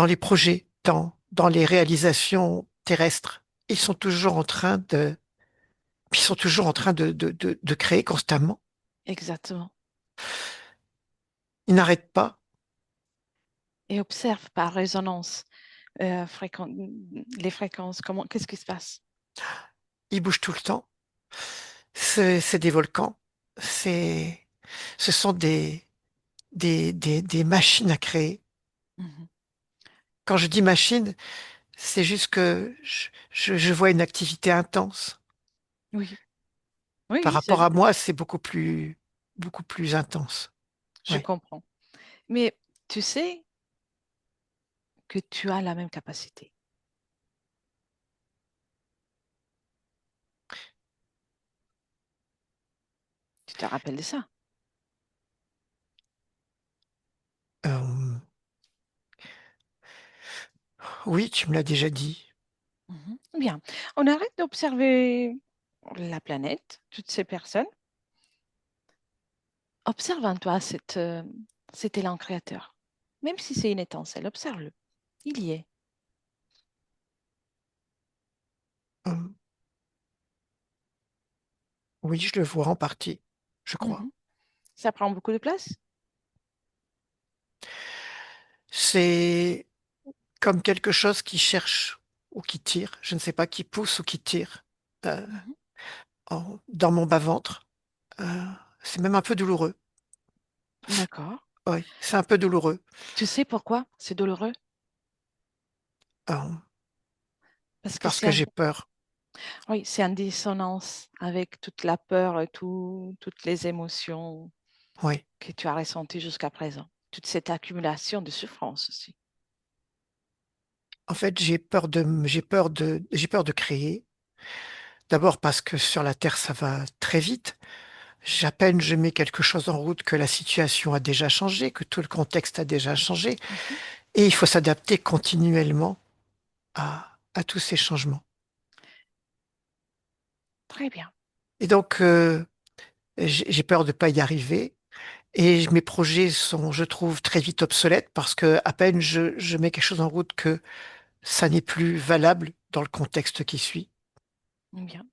les projets, dans les réalisations terrestres. Ils sont toujours en train de créer constamment. Exactement. Ils n'arrêtent pas. Et observe par résonance les fréquences. Qu'est-ce qui se passe? Ils bougent tout le temps. C'est des volcans. C'est, ce sont des machines à créer. Mhm. Quand je dis machine, c'est juste que je vois une activité intense. Oui, oui, Par oui, rapport à moi, c'est beaucoup plus intense. je Ouais. comprends. Mais tu sais que tu as la même capacité. Tu te rappelles de ça? Euh, oui, tu me l'as déjà dit. Mhm. Bien. On arrête d'observer la planète, toutes ces personnes. Observe en toi cet élan créateur. Même si c'est une étincelle, observe-le. Il y est. Euh, oui, je le vois en partie, je crois. Mhm. Ça prend beaucoup de place? C'est comme quelque chose qui cherche ou qui tire, je ne sais pas, qui pousse ou qui tire euh, Mhm. dans mon bas-ventre. Euh, c'est même un peu douloureux. D'accord. Oui, c'est un peu douloureux. Tu sais pourquoi c'est douloureux? Euh, Parce que parce que j'ai peur. oui, c'est en dissonance avec toute la peur et toutes les émotions Oui. que tu as ressenties jusqu'à présent. Toute cette accumulation de souffrance aussi. En fait, j'ai peur de créer. D'abord parce que sur la Terre, ça va très vite. À peine je mets quelque chose en route que la situation a déjà changé, que tout le contexte a déjà changé. Mhm. Et il faut s'adapter continuellement à tous ces changements. Très bien. Et donc, j'ai peur de pas y arriver. Et mes projets sont, je trouve, très vite obsolètes parce que à peine je mets quelque chose en route que ça n'est plus valable dans le contexte qui suit. Bien.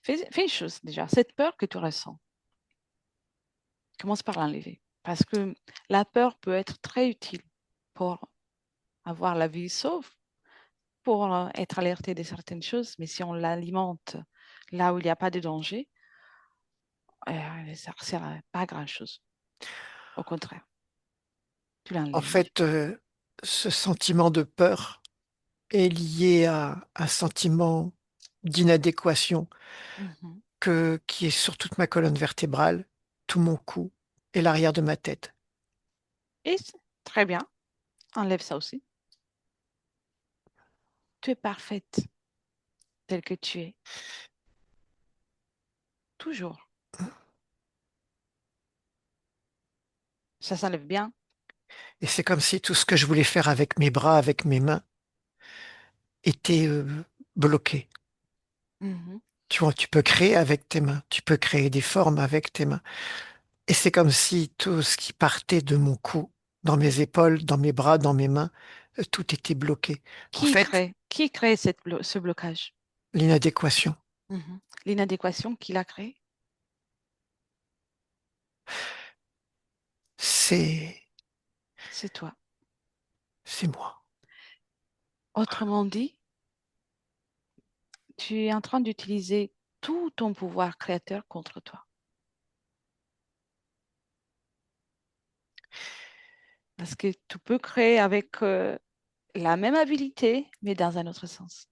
Fais une chose déjà. Cette peur que tu ressens, commence par l'enlever. Parce que la peur peut être très utile pour avoir la vie sauve, pour être alerté de certaines choses. Mais si on l'alimente là où il n'y a pas de danger, ça ne sert à pas grand-chose. Au contraire, tu En l'enlèves. fait, ce sentiment de peur est lié à un sentiment d'inadéquation Mhm. qui est sur toute ma colonne vertébrale, tout mon cou et l'arrière de ma tête. Et très bien, enlève ça aussi. Tu es parfaite telle que tu es, toujours. Ça s'enlève bien. Et c'est comme si tout ce que je voulais faire avec mes bras, avec mes mains, était bloqué. Mhm. Tu vois, tu peux créer avec tes mains, tu peux créer des formes avec tes mains. Et c'est comme si tout ce qui partait de mon cou, dans mes épaules, dans mes bras, dans mes mains, tout était bloqué. En fait, Qui crée ce blocage? l'inadéquation. Mhm. L'inadéquation qu'il a créée. C'est, C'est toi. c'est moi. Autrement dit, tu es en train d'utiliser tout ton pouvoir créateur contre toi. Parce que tu peux créer avec la même habilité, mais dans un autre sens.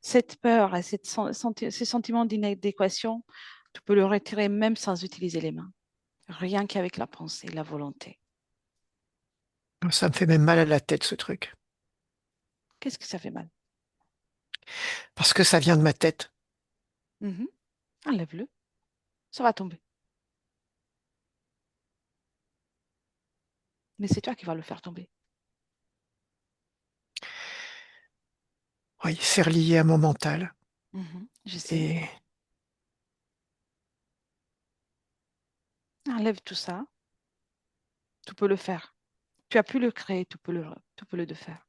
Cette peur et ces sentiments d'inadéquation, tu peux le retirer même sans utiliser les mains, rien qu'avec la pensée, la volonté. Ça me fait même mal à la tête, ce truc. Qu'est-ce que ça fait mal? Parce que ça vient de ma tête. Mhm. Enlève-le, ça va tomber. Mais c'est toi qui vas le faire tomber. Oui, c'est relié à mon mental. Mhm. Je sais. Et Enlève tout ça, tu peux le faire. Tu as pu le créer, tu peux le faire.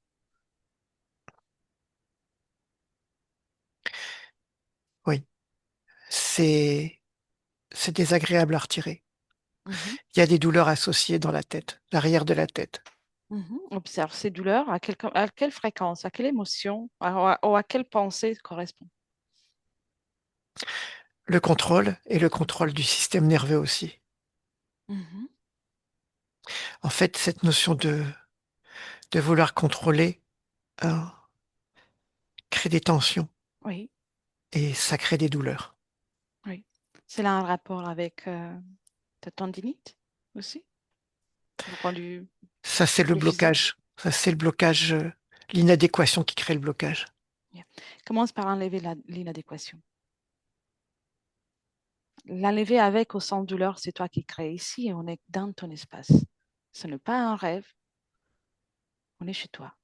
oui, c'est, c'est désagréable à retirer. Mhm. Il y a des douleurs associées dans la tête, l'arrière de la tête. Mhm. Observe ces douleurs, à quelle fréquence, à quelle émotion, ou à quelle pensée correspond. Le contrôle et le contrôle du système nerveux aussi. Mhm. En fait, cette notion de vouloir contrôler hein, crée des tensions Oui, et ça crée des douleurs. oui. C'est là un rapport avec ta tendinite aussi, du point de vue Ça, c'est le plus physique. blocage. Ça, c'est le blocage, l'inadéquation qui crée le blocage. Bien. Commence par enlever l'inadéquation. L'enlever avec ou sans douleur, c'est toi qui crée. Ici, on est dans ton espace. Ce n'est pas un rêve, on est chez toi.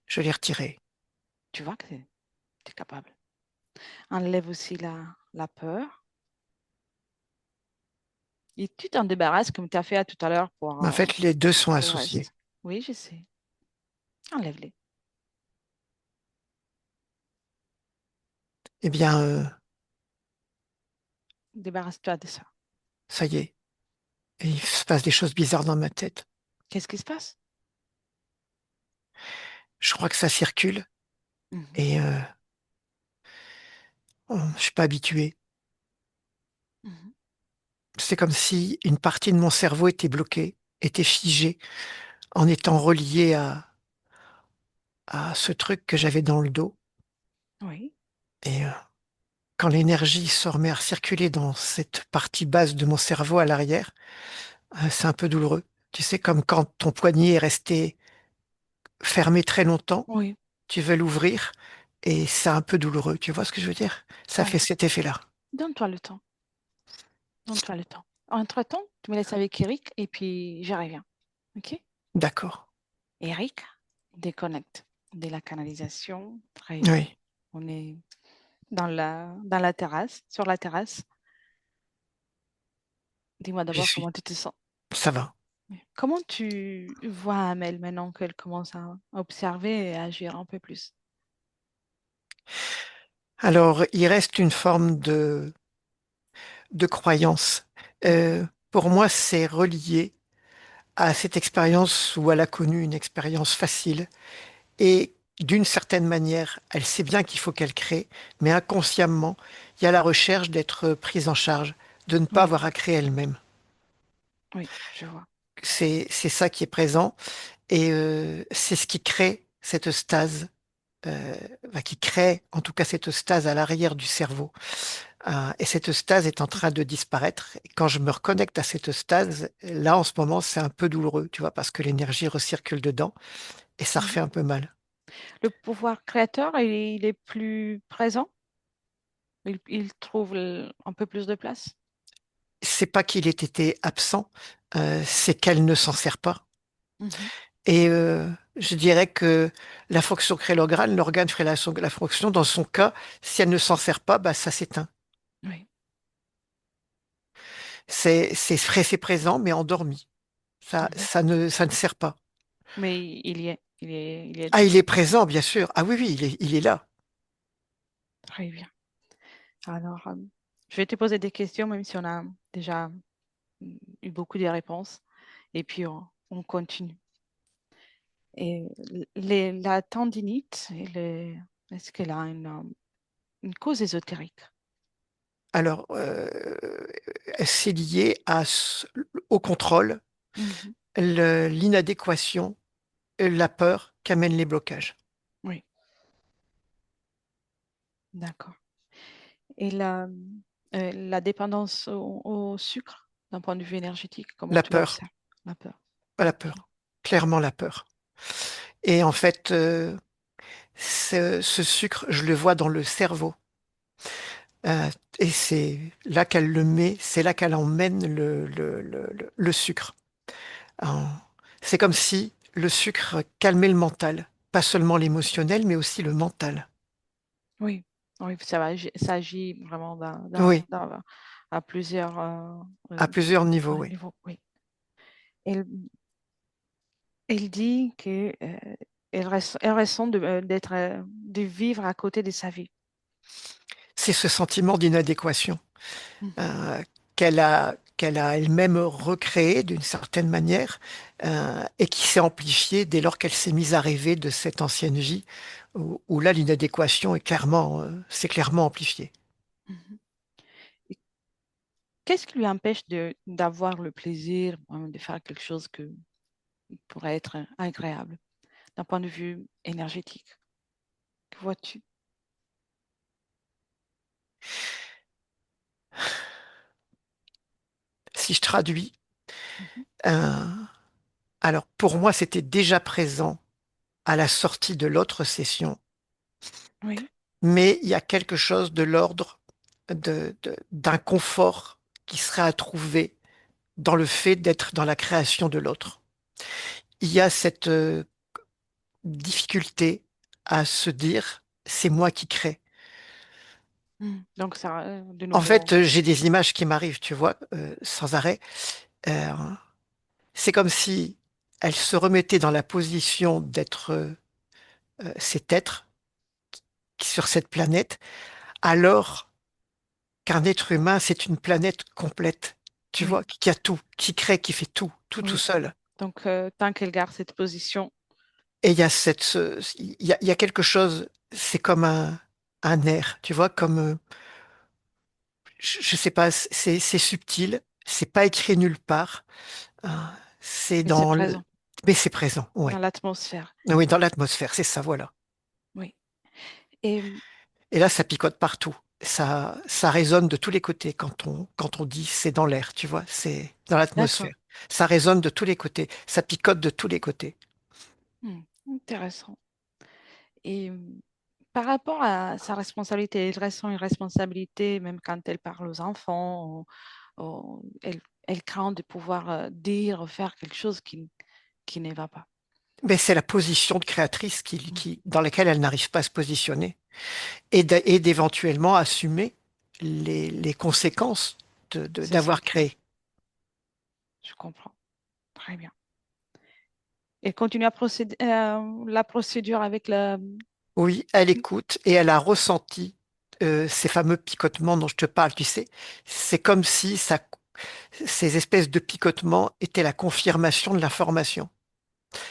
Je l'ai retiré. Tu vois que tu es capable. Enlève aussi la peur. Et tu t'en débarrasses comme tu as fait tout à l'heure Mais en fait, les deux sont pour le associés. reste. Oui, je sais. Enlève-les. Eh bien, Débarrasse-toi de ça. ça y est. Et il se passe des choses bizarres dans ma tête. Qu'est-ce qui se passe? Je crois que ça circule Mhm, et je suis pas habitué. mhm. C'est comme si une partie de mon cerveau était bloquée, était figée, en étant reliée à ce truc que j'avais dans le dos. Oui, Et quand l'énergie se remet à circuler dans cette partie basse de mon cerveau à l'arrière, c'est un peu douloureux. Tu sais, comme quand ton poignet est resté fermé très longtemps, oui, tu veux l'ouvrir et c'est un peu douloureux. Tu vois ce que je veux dire? Ça oui. fait cet effet-là. Donne-toi le temps. Donne-toi le temps. Entre-temps, tu me laisses avec Eric et puis je reviens. OK? D'accord. Eric, déconnecte de la canalisation. Très bien. Oui, On est dans la terrasse, sur la terrasse. Dis-moi j'y d'abord suis. comment tu te sens. Ça va. Comment tu vois Amel maintenant qu'elle commence à observer et à agir un peu plus? Alors, il reste une forme de croyance. Mhm. Pour moi, c'est relié à cette expérience où elle a connu une expérience facile et d'une certaine manière, elle sait bien qu'il faut qu'elle crée, mais inconsciemment, il y a la recherche d'être prise en charge, de ne pas Oui, avoir à créer elle-même. oui, je vois. C'est ça qui est présent et c'est ce qui crée cette stase, qui crée en tout cas cette stase à l'arrière du cerveau. Et cette stase est en train de disparaître. Et quand je me reconnecte à cette stase, là en ce moment, c'est un peu douloureux, tu vois, parce que l'énergie recircule dedans et ça Mhm. refait un peu mal. Le pouvoir créateur, il est plus présent? Il trouve un peu plus de place? C'est pas qu'il ait été absent, c'est qu'elle ne s'en sert pas. Mhm. Et je dirais que la fonction crée l'organe, l'organe ferait la fonction. Dans son cas, si elle ne s'en sert pas, bah, ça s'éteint. Oui. C'est frais, c'est présent, mais endormi. Mhm. Ça ne sert pas. Mais il est Ah, il est présent, bien sûr. Ah oui, oui, il est là. très bien. Alors, Je vais te poser des questions, même si on a déjà eu beaucoup de réponses. Et puis, on continue. Et la tendinite, est-ce qu'elle a une cause ésotérique? Alors, c'est lié au contrôle, Mhm. l'inadéquation, la peur qu'amènent les blocages. Oui, d'accord. Et la dépendance au sucre, d'un point de vue énergétique, comment La tu peur, l'observes? La peur. pas la Ok. peur, clairement la peur. Et en fait, ce sucre, je le vois dans le cerveau. Euh, et c'est là qu'elle le met, c'est là qu'elle emmène le sucre. En- C'est comme si le sucre calmait le mental, pas seulement l'émotionnel, mais aussi le mental. Oui, oui, ça agit vraiment Oui, à plusieurs à plusieurs niveaux, ouais, oui. niveaux. Oui. Elle, elle dit que elle ressent de vivre à côté de sa vie. C'est ce sentiment d'inadéquation Mhm. euh, qu'elle a elle-même recréé d'une certaine manière et qui s'est amplifié dès lors qu'elle s'est mise à rêver de cette ancienne vie où là l'inadéquation s'est clairement amplifiée. Mhm. Et qu'est-ce qui lui empêche d'avoir le plaisir de faire quelque chose qui pourrait être agréable d'un point de vue énergétique? Que vois-tu? Si je traduis, Mhm. euh, alors pour moi c'était déjà présent à la sortie de l'autre session, Oui. mais il y a quelque chose de l'ordre d'un confort qui serait à trouver dans le fait d'être dans la création de l'autre. Il y a cette difficulté à se dire c'est moi qui crée. Donc, ça, de En nouveau, fait, j'ai des images qui m'arrivent, tu vois, sans arrêt. Euh, c'est comme si elle se remettait dans la position d'être cet être sur cette planète, alors qu'un être humain, c'est une planète complète, tu vois, oui, qui a tout, qui crée, qui fait tout, tout oui. seul. Donc, tant qu'elle garde cette position, Et il y a il y a quelque chose, c'est comme un air, tu vois, comme je sais pas, c'est subtil, c'est pas écrit nulle part, hein, c'est mais c'est dans présent mais c'est présent, dans ouais. l'atmosphère. Oui, dans l'atmosphère, c'est ça, voilà. Oui. Et Et là, ça picote partout. Ça résonne de tous les côtés quand on dit c'est dans l'air, tu vois, c'est dans d'accord. l'atmosphère. Ça résonne de tous les côtés, ça picote de tous les côtés. Intéressant. Et par rapport à sa responsabilité, elle ressent une responsabilité même quand elle parle aux enfants. Elle craint de pouvoir dire, ou faire quelque chose qui ne va pas. Mais c'est la position de créatrice Mm. dans laquelle elle n'arrive pas à se positionner et d'éventuellement assumer les conséquences C'est ça, d'avoir créé. je comprends. Très bien. Elle continue à procéder, la procédure avec la... Oui, elle écoute et elle a ressenti ces fameux picotements dont je te parle, tu sais. C'est comme si ces espèces de picotements étaient la confirmation de l'information.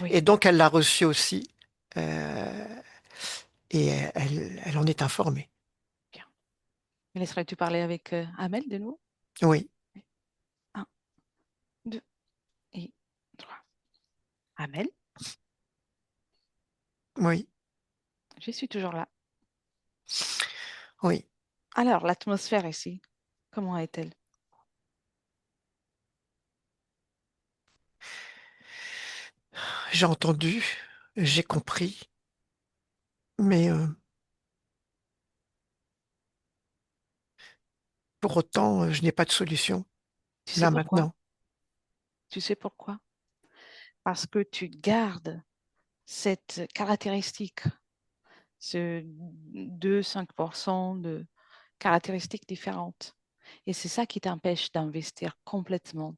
Oui, Et donc elle l'a reçue aussi euh, et elle en est informée. bien. Me laisserais-tu parler avec Amel de nouveau? Oui, Oui. Un, deux et trois. Amel, oui, je suis toujours là. oui. Alors, l'atmosphère ici, comment est-elle? J'ai entendu, j'ai compris, mais pour autant, je n'ai pas de solution Tu sais là pourquoi? maintenant. Tu sais pourquoi? Parce que tu gardes cette caractéristique, ce 2-5% de caractéristiques différentes. Et c'est ça qui t'empêche d'investir complètement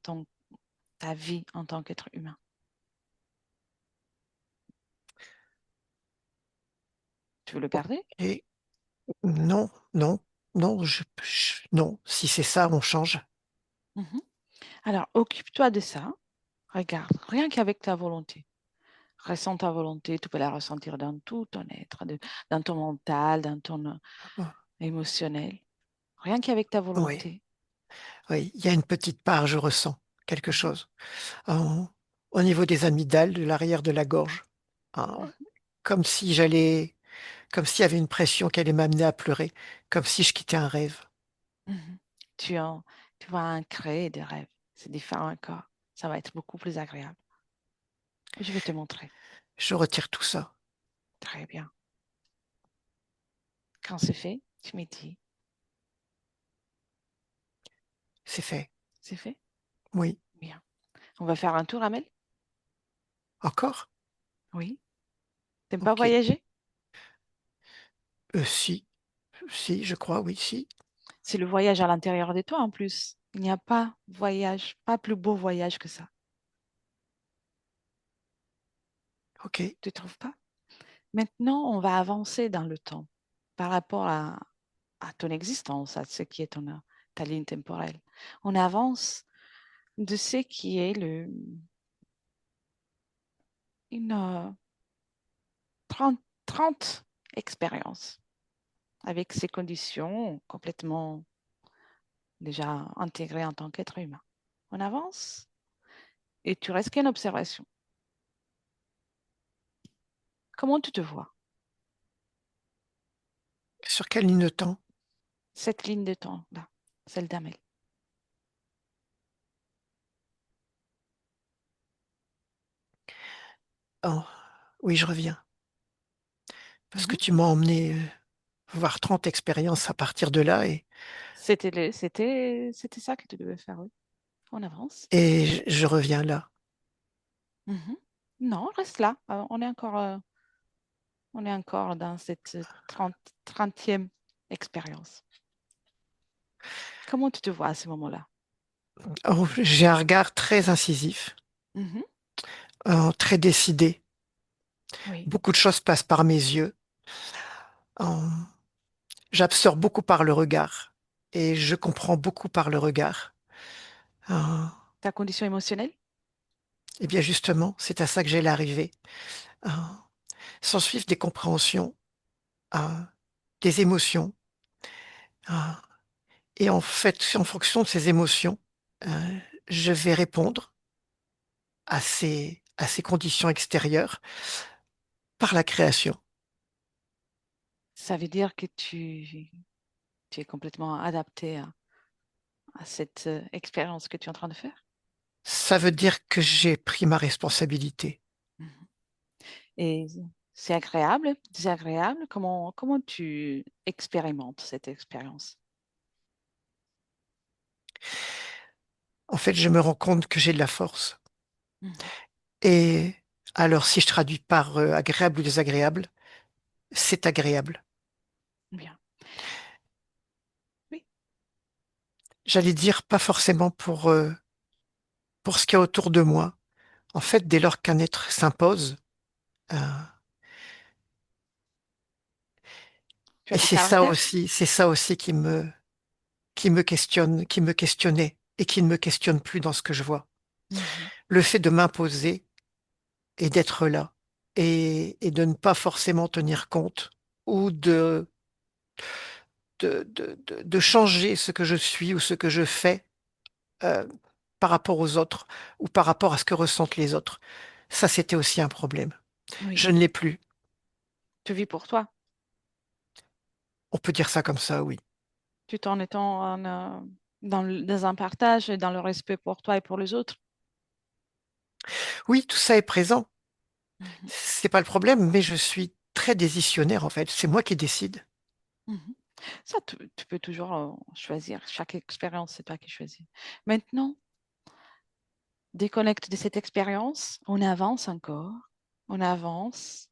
ta vie en tant qu'être humain. Tu veux le garder? Et non, non, non, non, si c'est ça, on change. Mhm. Alors, occupe-toi de ça. Regarde, rien qu'avec ta volonté. Ressens ta volonté, tu peux la ressentir dans tout ton être, dans ton mental, dans ton Oh, émotionnel. Rien qu'avec ta oui, volonté. oui, il y a une petite part, je ressens quelque Mhm, chose. En- Au niveau des amygdales, de l'arrière de la gorge. Ah, mhm, comme si comme s'il y avait une pression qui allait m'amener à pleurer, comme si je quittais un rêve. mhm. Tu, en- Tu vas en créer des rêves. C'est différent encore. Ça va être beaucoup plus agréable. Je vais te montrer. Je retire tout ça. Très bien. Quand c'est fait, tu me dis. C'est fait. C'est fait? Oui. Bien. On va faire un tour, Amel? Encore? Oui. T'aimes pas Ok. voyager? Si, si, je crois, oui, si. C'est le voyage à l'intérieur de toi en plus. Il n'y a pas voyage, pas plus beau voyage que ça. Ok. Tu trouves pas? Maintenant, on va avancer dans le temps par rapport à ton existence, à ce qui est ta ligne temporelle. On avance de ce qui est une 30, 30 expériences avec ces conditions complètement déjà intégrées en tant qu'être humain. On avance et tu restes qu'une observation. Comment tu te vois? Sur quelle ligne de temps? Cette ligne de temps-là, celle d'Amel. Oh, oui, je reviens. Parce que Mhm. tu m'as emmené voir 30 expériences à partir de là C'était ça que tu devais faire, oui. On avance. et je reviens là. Mhm. Non, reste là. On est encore dans cette 30e expérience. Comment tu te vois à ce moment-là? Oh, j'ai un regard très incisif, Mhm. très décidé. Oui, Beaucoup de choses passent par mes yeux. Euh, J'absorbe beaucoup par le regard et je comprends beaucoup par le regard. Euh, ta condition émotionnelle? et bien justement, c'est à ça que j'allais arriver. Euh, S'en suivent des compréhensions, euh, des émotions. euh, et en fait, en fonction de ces émotions, je vais répondre à ces conditions extérieures par la création. Ça veut dire que tu es complètement adapté à cette expérience que tu es en train de faire? Ça veut dire que j'ai pris ma responsabilité. Mhm. Et c'est agréable, désagréable? Comment tu expérimentes cette expérience? En fait, je me rends compte que j'ai de la force. Mhm. Et alors, si je traduis par agréable ou désagréable, c'est agréable. Bien. Oui, J'allais dire pas forcément pour ce qu'il y a autour de moi. En fait, dès lors qu'un être s'impose, euh, tu et as du caractère? c'est ça aussi qui me questionne, qui me questionnait et qui ne me questionne plus dans ce que je vois. Mhm. Le fait de m'imposer et d'être là et de ne pas forcément tenir compte ou de changer ce que je suis ou ce que je fais euh, par rapport aux autres ou par rapport à ce que ressentent les autres. Ça, c'était aussi un problème. Je Oui, ne l'ai plus. tu vis pour toi, On peut dire ça comme ça, oui. tout en étant dans un partage et dans le respect pour toi et pour les autres. Oui, tout ça est présent. Mhm. C'est pas le problème, mais je suis très décisionnaire en fait. C'est moi qui décide. Mhm. Ça, tu peux toujours choisir. Chaque expérience, c'est toi qui choisis. Maintenant, déconnecte de cette expérience. On avance encore. On avance.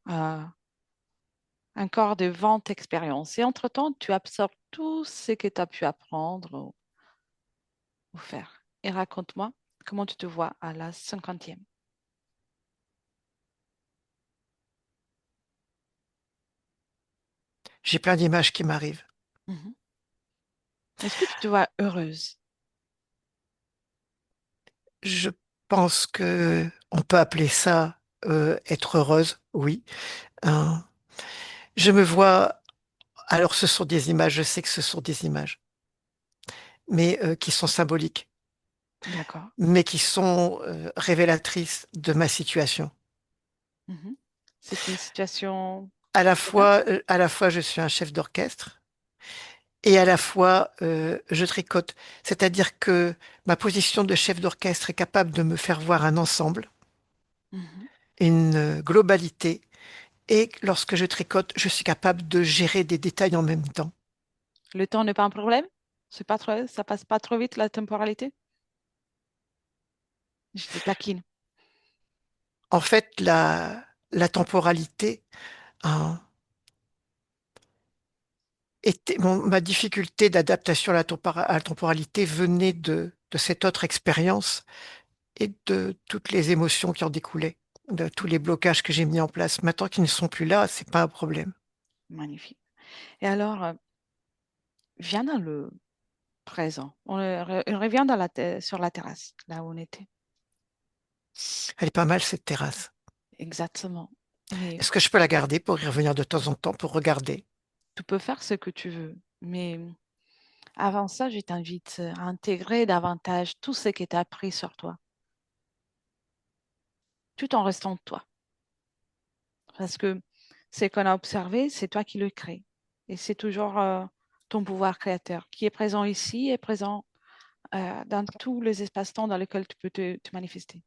Encore de 20 expériences. Et entre-temps, tu absorbes tout ce que tu as pu apprendre ou faire. Et raconte-moi comment tu te vois à la 50e. J'ai plein d'images qui m'arrivent. Mhm. Est-ce que tu te vois heureuse? Je pense que on peut appeler ça être heureuse, oui. Hein. Je me vois, alors ce sont des images, je sais que ce sont des images, mais qui sont symboliques, D'accord. mais qui sont révélatrices de ma situation. Mhm. C'est une situation À la fois, je suis un chef d'orchestre et à la fois, je tricote. C'est-à-dire que ma position de chef d'orchestre est capable de me faire voir un ensemble, Mhm. une globalité. Et lorsque je tricote, je suis capable de gérer des détails en même temps. Le temps n'est pas un problème? C'est pas trop, ça passe pas trop vite la temporalité? Je te taquine. En fait, la temporalité, hein, ma difficulté d'adaptation à la temporalité venait de cette autre expérience et de toutes les émotions qui en découlaient, de tous les blocages que j'ai mis en place. Maintenant qu'ils ne sont plus là, c'est pas un problème. Magnifique. Et alors, viens dans le présent. On revient sur la terrasse, là où on était. Elle est pas mal, cette terrasse. Exactement. Et Est-ce que je peux la garder pour y revenir de temps en temps pour regarder? tu peux faire ce que tu veux. Mais avant ça, je t'invite à intégrer davantage tout ce qui t'a appris sur toi, tout en restant toi. Parce que ce qu'on a observé, c'est toi qui le crée. Et c'est toujours ton pouvoir créateur qui est présent ici et présent dans tous les espaces-temps dans lesquels tu peux te manifester.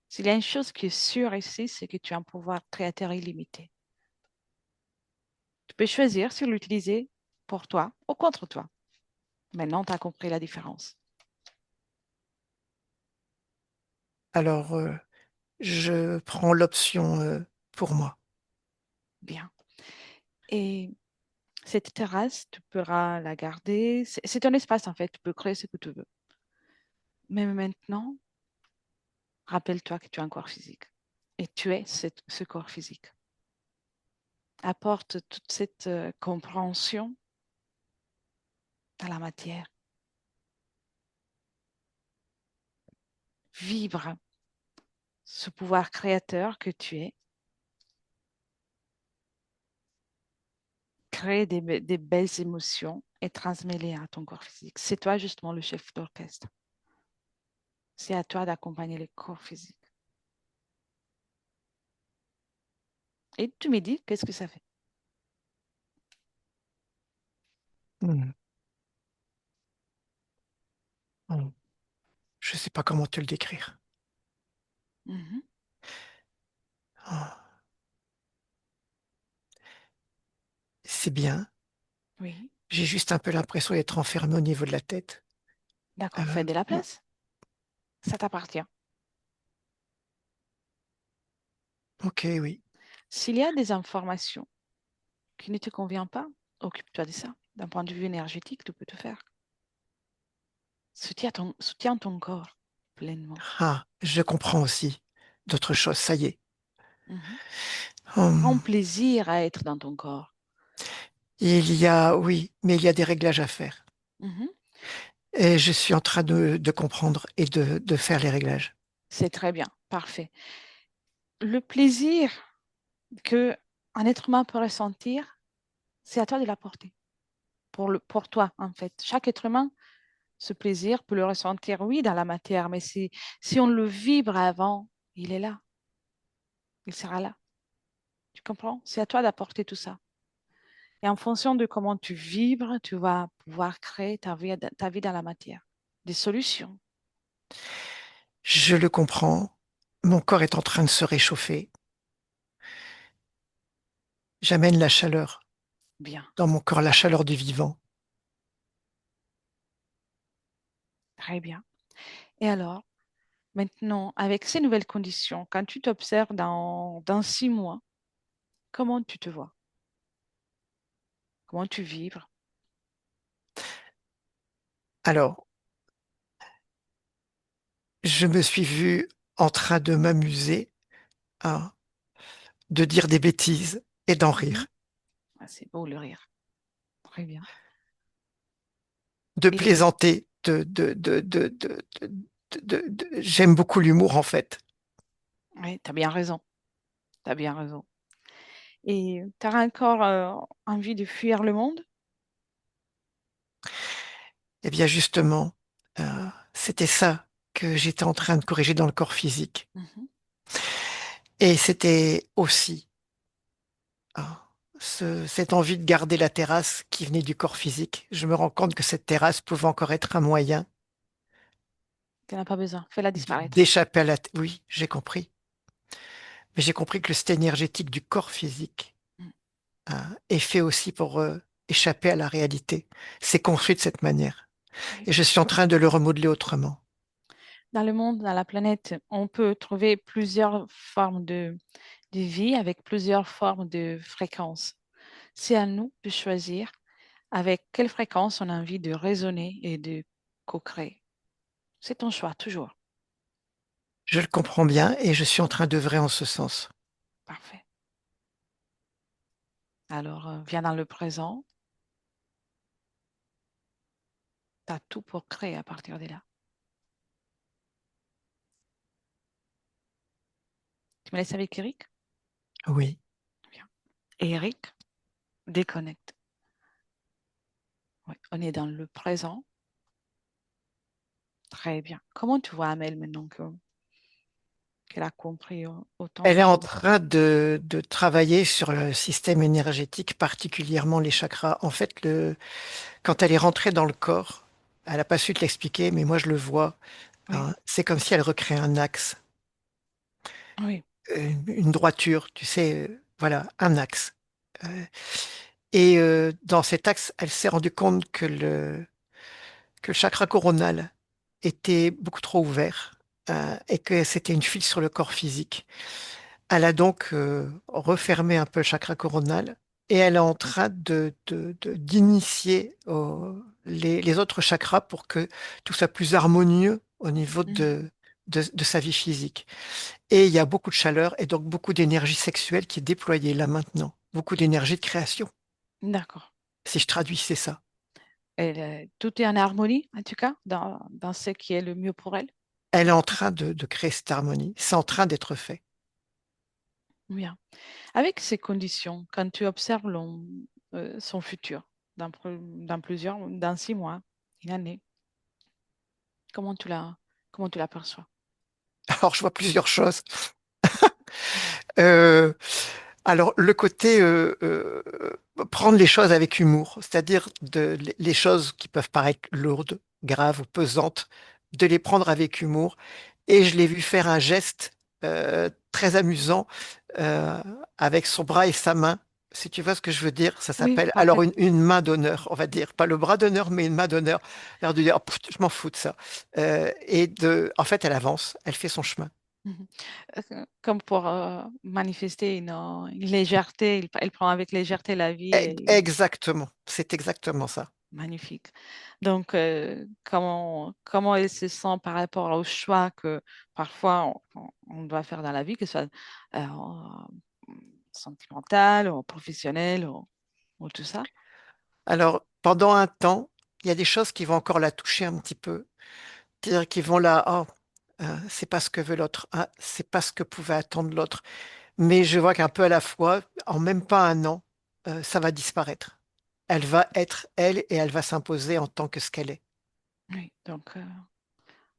S'il y a une chose qui est sûre ici, c'est que tu as un pouvoir créateur illimité. Tu peux choisir si l'utiliser pour toi ou contre toi. Maintenant, tu as compris la différence. Alors, je prends l'option pour moi. Bien. Et cette terrasse, tu pourras la garder. C'est un espace, en fait. Tu peux créer ce que tu veux. Mais maintenant, rappelle-toi que tu as un corps physique. Et tu es ce corps physique. Apporte toute cette compréhension à la matière. Vibre ce pouvoir créateur que tu es. Crée des belles émotions et transmets-les à ton corps physique. C'est toi justement le chef d'orchestre. C'est à toi d'accompagner le corps physique. Et tu me dis, qu'est-ce que ça fait? Hmm. Hmm. Je ne sais pas comment te le décrire. Mhm. Ah, c'est bien. Oui, J'ai juste un peu l'impression d'être enfermé au niveau de la tête. d'accord, fais Euh, de la place. Ça t'appartient. ok, oui. S'il y a des informations qui ne te conviennent pas, occupe-toi de ça. D'un point de vue énergétique, tu peux te faire. Soutiens ton corps pleinement. Ah, je comprends aussi d'autres choses. Ça y est. Mhm. Prends Hum. plaisir à être dans ton corps. Oui, mais il y a des réglages à faire. Mhm. Et je suis en train de comprendre et de faire les réglages. C'est très bien, parfait. Le plaisir que un être humain peut ressentir, c'est à toi de l'apporter. Pour toi, en fait. Chaque être humain, ce plaisir peut le ressentir, oui, dans la matière, mais si on le vibre avant, il est là, il sera là. Tu comprends? C'est à toi d'apporter tout ça. Et en fonction de comment tu vibres, tu vas pouvoir créer ta vie dans la matière. Des solutions. Je le comprends. Mon corps est en train de se réchauffer. J'amène la chaleur Bien, dans mon corps, la chaleur du vivant. très bien. Et alors, maintenant, avec ces nouvelles conditions, quand tu t'observes dans 6 mois, comment tu te vois? Comment tu vibres? Alors, je me suis vu en train de m'amuser, hein, de dire des bêtises et d'en Mhm. rire. Ah, c'est beau le rire. Très bien. de Et plaisanter, j'aime beaucoup l'humour en fait. oui, tu as bien raison. Tu as bien raison. Et tu as encore envie de fuir le monde? Eh bien justement, c'était ça que j'étais en train de corriger dans le corps physique. Mhm. Et c'était aussi cette envie de garder la terrasse qui venait du corps physique. Je me rends compte que cette terrasse pouvait encore être un moyen Tu n'en as pas besoin. Fais-la disparaître. d'échapper à la... Oui, j'ai compris. Mais j'ai compris que le state énergétique du corps physique Mm. est fait aussi pour échapper à la réalité. C'est construit de cette manière. Oui. Et je suis en train de le remodeler autrement. Dans le monde, dans la planète, on peut trouver plusieurs formes de vie avec plusieurs formes de fréquences. C'est à nous de choisir avec quelle fréquence on a envie de résonner et de co-créer. C'est ton choix, toujours. Je le comprends bien et je suis en train d'œuvrer en ce sens. Parfait. Alors, viens dans le présent. Tu as tout pour créer à partir de là. Tu me laisses avec Eric? Oui. Bien. Et Eric, déconnecte. Oui, on est dans le présent. Très bien. Comment tu vois Amel maintenant qu'elle a compris autant Elle de est en choses? train de travailler sur le système énergétique, particulièrement les chakras. En fait, quand elle est rentrée dans le corps, elle n'a pas su te l'expliquer, mais moi je le vois. Oui, Hein, c'est comme si elle recréait un axe, oui. une droiture, tu sais, voilà, un axe. Euh, et dans cet axe, elle s'est rendue compte que le chakra coronal était beaucoup trop ouvert et que c'était une fuite sur le corps physique. Elle a donc refermé un peu le chakra coronal et elle est en train d'initier les autres chakras pour que tout soit plus harmonieux au niveau Mhm. de sa vie physique. Et il y a beaucoup de chaleur et donc beaucoup d'énergie sexuelle qui est déployée là maintenant. Beaucoup d'énergie de création. D'accord. Si je traduis, c'est ça. Tout est en harmonie, en tout cas, dans ce qui est le mieux pour elle. Elle est en train de créer cette harmonie. C'est en train d'être fait. Bien. Avec ces conditions, quand tu observes son futur, dans 6 mois, une année, comment comment tu l'aperçois? Alors, je vois plusieurs choses. Euh, alors, le côté prendre les choses avec humour, c'est-à-dire les choses qui peuvent paraître lourdes, graves ou pesantes, de les prendre avec humour. Et je l'ai vu faire un geste très amusant euh, avec son bras et sa main. Si tu vois ce que je veux dire, ça Oui, s'appelle alors parfait. une main d'honneur, on va dire. Pas le bras d'honneur, mais une main d'honneur. L'air de dire, oh, pff, je m'en fous de ça. En fait, elle avance, elle fait son chemin. Mhm. Comme pour manifester une légèreté, elle prend avec légèreté la vie et Exactement, c'est exactement ça. magnifique. Donc, comment elle se sent par rapport au choix que parfois on doit faire dans la vie, que ce soit sentimental ou professionnel ou tout ça? Alors, pendant un temps, il y a des choses qui vont encore la toucher un petit peu. C'est-à-dire qu'ils vont là, oh, c'est pas ce que veut l'autre, ah, c'est pas ce que pouvait attendre l'autre. Mais je vois qu'un peu à la fois, en même pas un an, ça va disparaître. Elle va être elle et elle va s'imposer en tant que ce qu'elle est. Oui, donc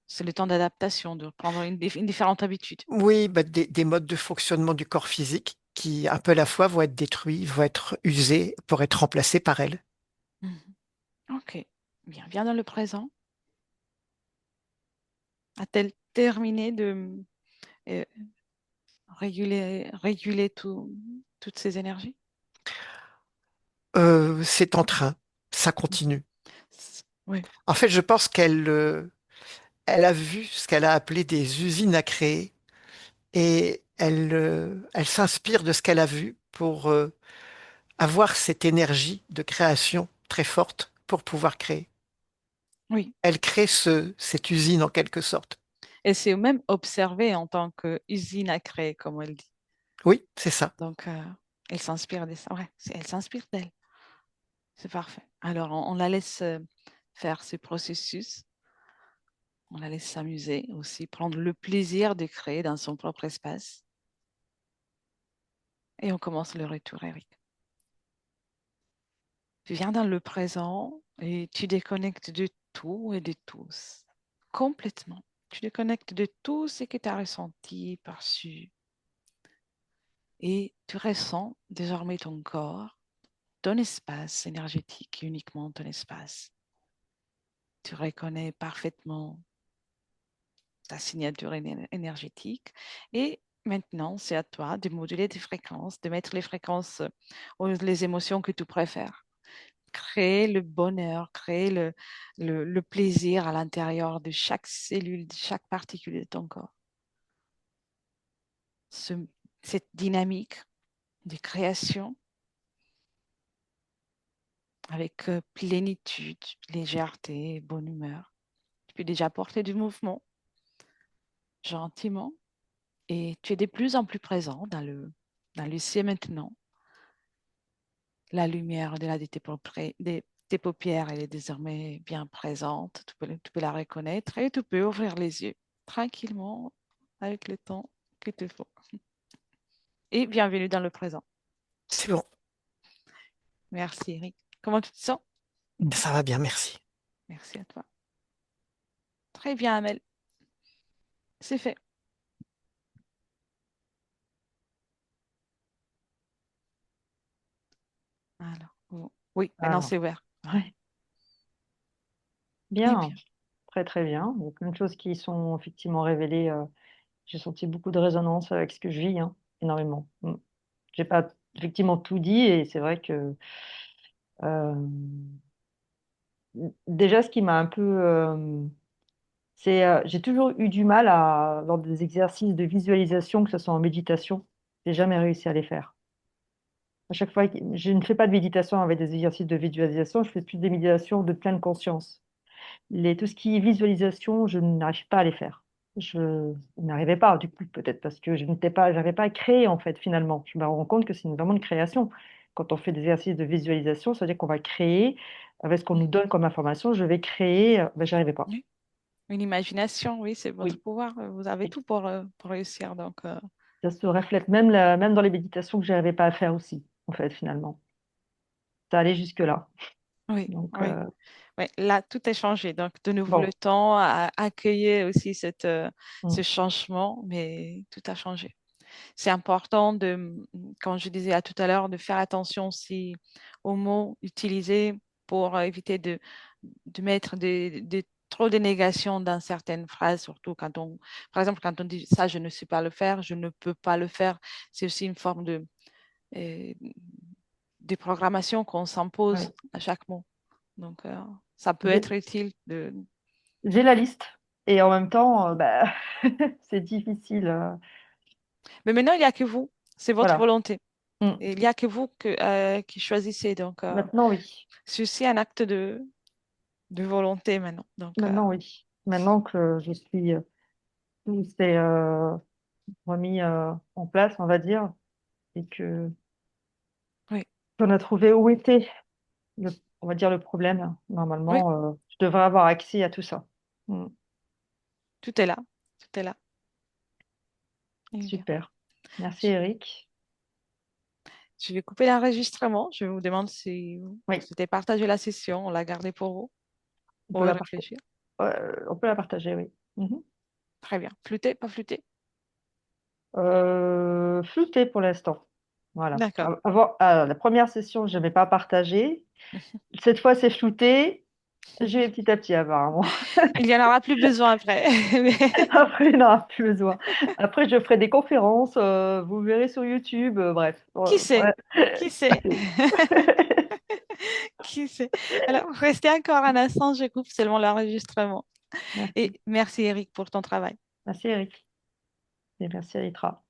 c'est le temps d'adaptation, de prendre une différente habitude. Oui, bah, des modes de fonctionnement du corps physique qui, un peu à la fois, vont être détruits, vont être usés pour être remplacés par elle. Mhm. Ok, bien, viens dans le présent. A-t-elle terminé de euh, réguler toutes ces énergies? C'est en train, ça continue. Oui, En fait, je pense elle a vu ce qu'elle a appelé des usines à créer et elle s'inspire de ce qu'elle a vu pour avoir cette énergie de création très forte pour pouvoir créer. oui. Elle crée cette usine en quelque sorte. Et c'est même observé en tant qu'usine à créer, comme elle dit. Oui, c'est ça. Donc, elle s'inspire de ça. Ouais, elle s'inspire d'elle. C'est parfait. Alors, on la laisse faire ce processus. On la laisse s'amuser aussi, prendre le plaisir de créer dans son propre espace. Et on commence le retour, Eric. Tu viens dans le présent et tu déconnectes de tout et de tous. Complètement. Tu déconnectes de tout ce que tu as ressenti, perçu. Et tu ressens désormais ton corps, ton espace énergétique, uniquement ton espace. Tu reconnais parfaitement ta signature énergétique. Et maintenant, c'est à toi de moduler tes fréquences, de mettre les fréquences ou les émotions que tu préfères. Créer le bonheur, créer le plaisir à l'intérieur de chaque cellule, de chaque particule de ton corps. Cette dynamique de création avec plénitude, légèreté, bonne humeur. Tu peux déjà porter du mouvement gentiment et tu es de plus en plus présent dans le ici et maintenant. La lumière de tes paupières, elle est désormais bien présente. Tu peux la reconnaître et tu peux ouvrir les yeux tranquillement avec le temps qu'il te faut. Et bienvenue dans le présent. C'est bon. Merci, Eric. Comment tu te sens? Ça va bien, merci. Merci à toi. Très bien, Amel. C'est fait. Alors, oui, maintenant Alors, c'est ouvert. ouais. Eh Bien, bien, très très bien. Il y a plein de choses qui sont effectivement révélées. J'ai senti beaucoup de résonance avec ce que je vis, hein, énormément. J'ai pas effectivement tout dit et c'est vrai que déjà ce qui m'a un peu, c'est j'ai toujours eu du mal à, lors des exercices de visualisation, que ce soit en méditation, j'ai jamais réussi à les faire. À chaque fois, je ne fais pas de méditation avec des exercices de visualisation, je fais plus des méditations de pleine conscience. Tout ce qui est visualisation, je n'arrive pas à les faire. Je n'arrivais pas, du coup, peut-être parce que je n'avais pas à créer, en fait, finalement. Je me rends compte que c'est vraiment une création. Quand on fait des exercices de visualisation, ça veut dire qu'on va créer, avec ce qu'on nous donne comme information, je vais créer, j'arrivais pas. oui. Une imagination, oui, c'est votre Oui. pouvoir. Vous avez Et tout pour réussir. Donc, ça se reflète même, même dans les méditations que je n'arrivais pas à faire aussi, en fait, finalement. Ça allait jusque-là. oui, Donc, oui. Ouais, là, tout est changé. Donc, de nouveau, le bon. temps à accueillir aussi ce Mm. changement, mais tout a changé. C'est important comme je disais tout à l'heure, de faire attention aussi aux mots utilisés pour éviter de mettre trop de négations dans certaines phrases, surtout par exemple, quand on dit ça, je ne sais pas le faire, je ne peux pas le faire, c'est aussi une forme euh, de programmation qu'on s'impose Ouais. à chaque mot. Donc, ça peut J'ai être utile de... j'ai la liste. Et en même temps, c'est difficile. Mais maintenant, il n'y a que vous. C'est votre Voilà. volonté. Mm. Et il n'y a que vous qui choisissez. Donc, Maintenant, oui. c'est aussi un acte de volonté maintenant. Donc, Maintenant, oui. Maintenant que je suis, tout s'est remis en place, on va dire, et que oui, qu'on a trouvé où était, on va dire, le problème, oui, normalement, je devrais avoir accès à tout ça. Mm. tout est là. Tout est là. Eh bien, Super. Merci, je, Eric. je vais couper l'enregistrement. Je vous demande si vous Oui, souhaitez partager la session. On l'a gardée pour vous, on peut pour y la partager. réfléchir. On peut la partager, oui. Mhm. Très bien. Flouté, pas flouté? Flouté pour l'instant. Voilà. D'accord. La première session, je n'avais pas partagé. Cette fois, c'est flouté. Je vais petit à petit, apparemment. Il n'y en aura plus besoin après. Après, il n'aura plus besoin. Après, je ferai des conférences. Vous verrez sur YouTube. Bref. Qui sait? Ouais. Qui sait? Qui sait? Alors, restez encore un instant, je coupe seulement l'enregistrement. Merci. Et merci Eric pour ton travail. Merci, Eric. Et merci, Alitra.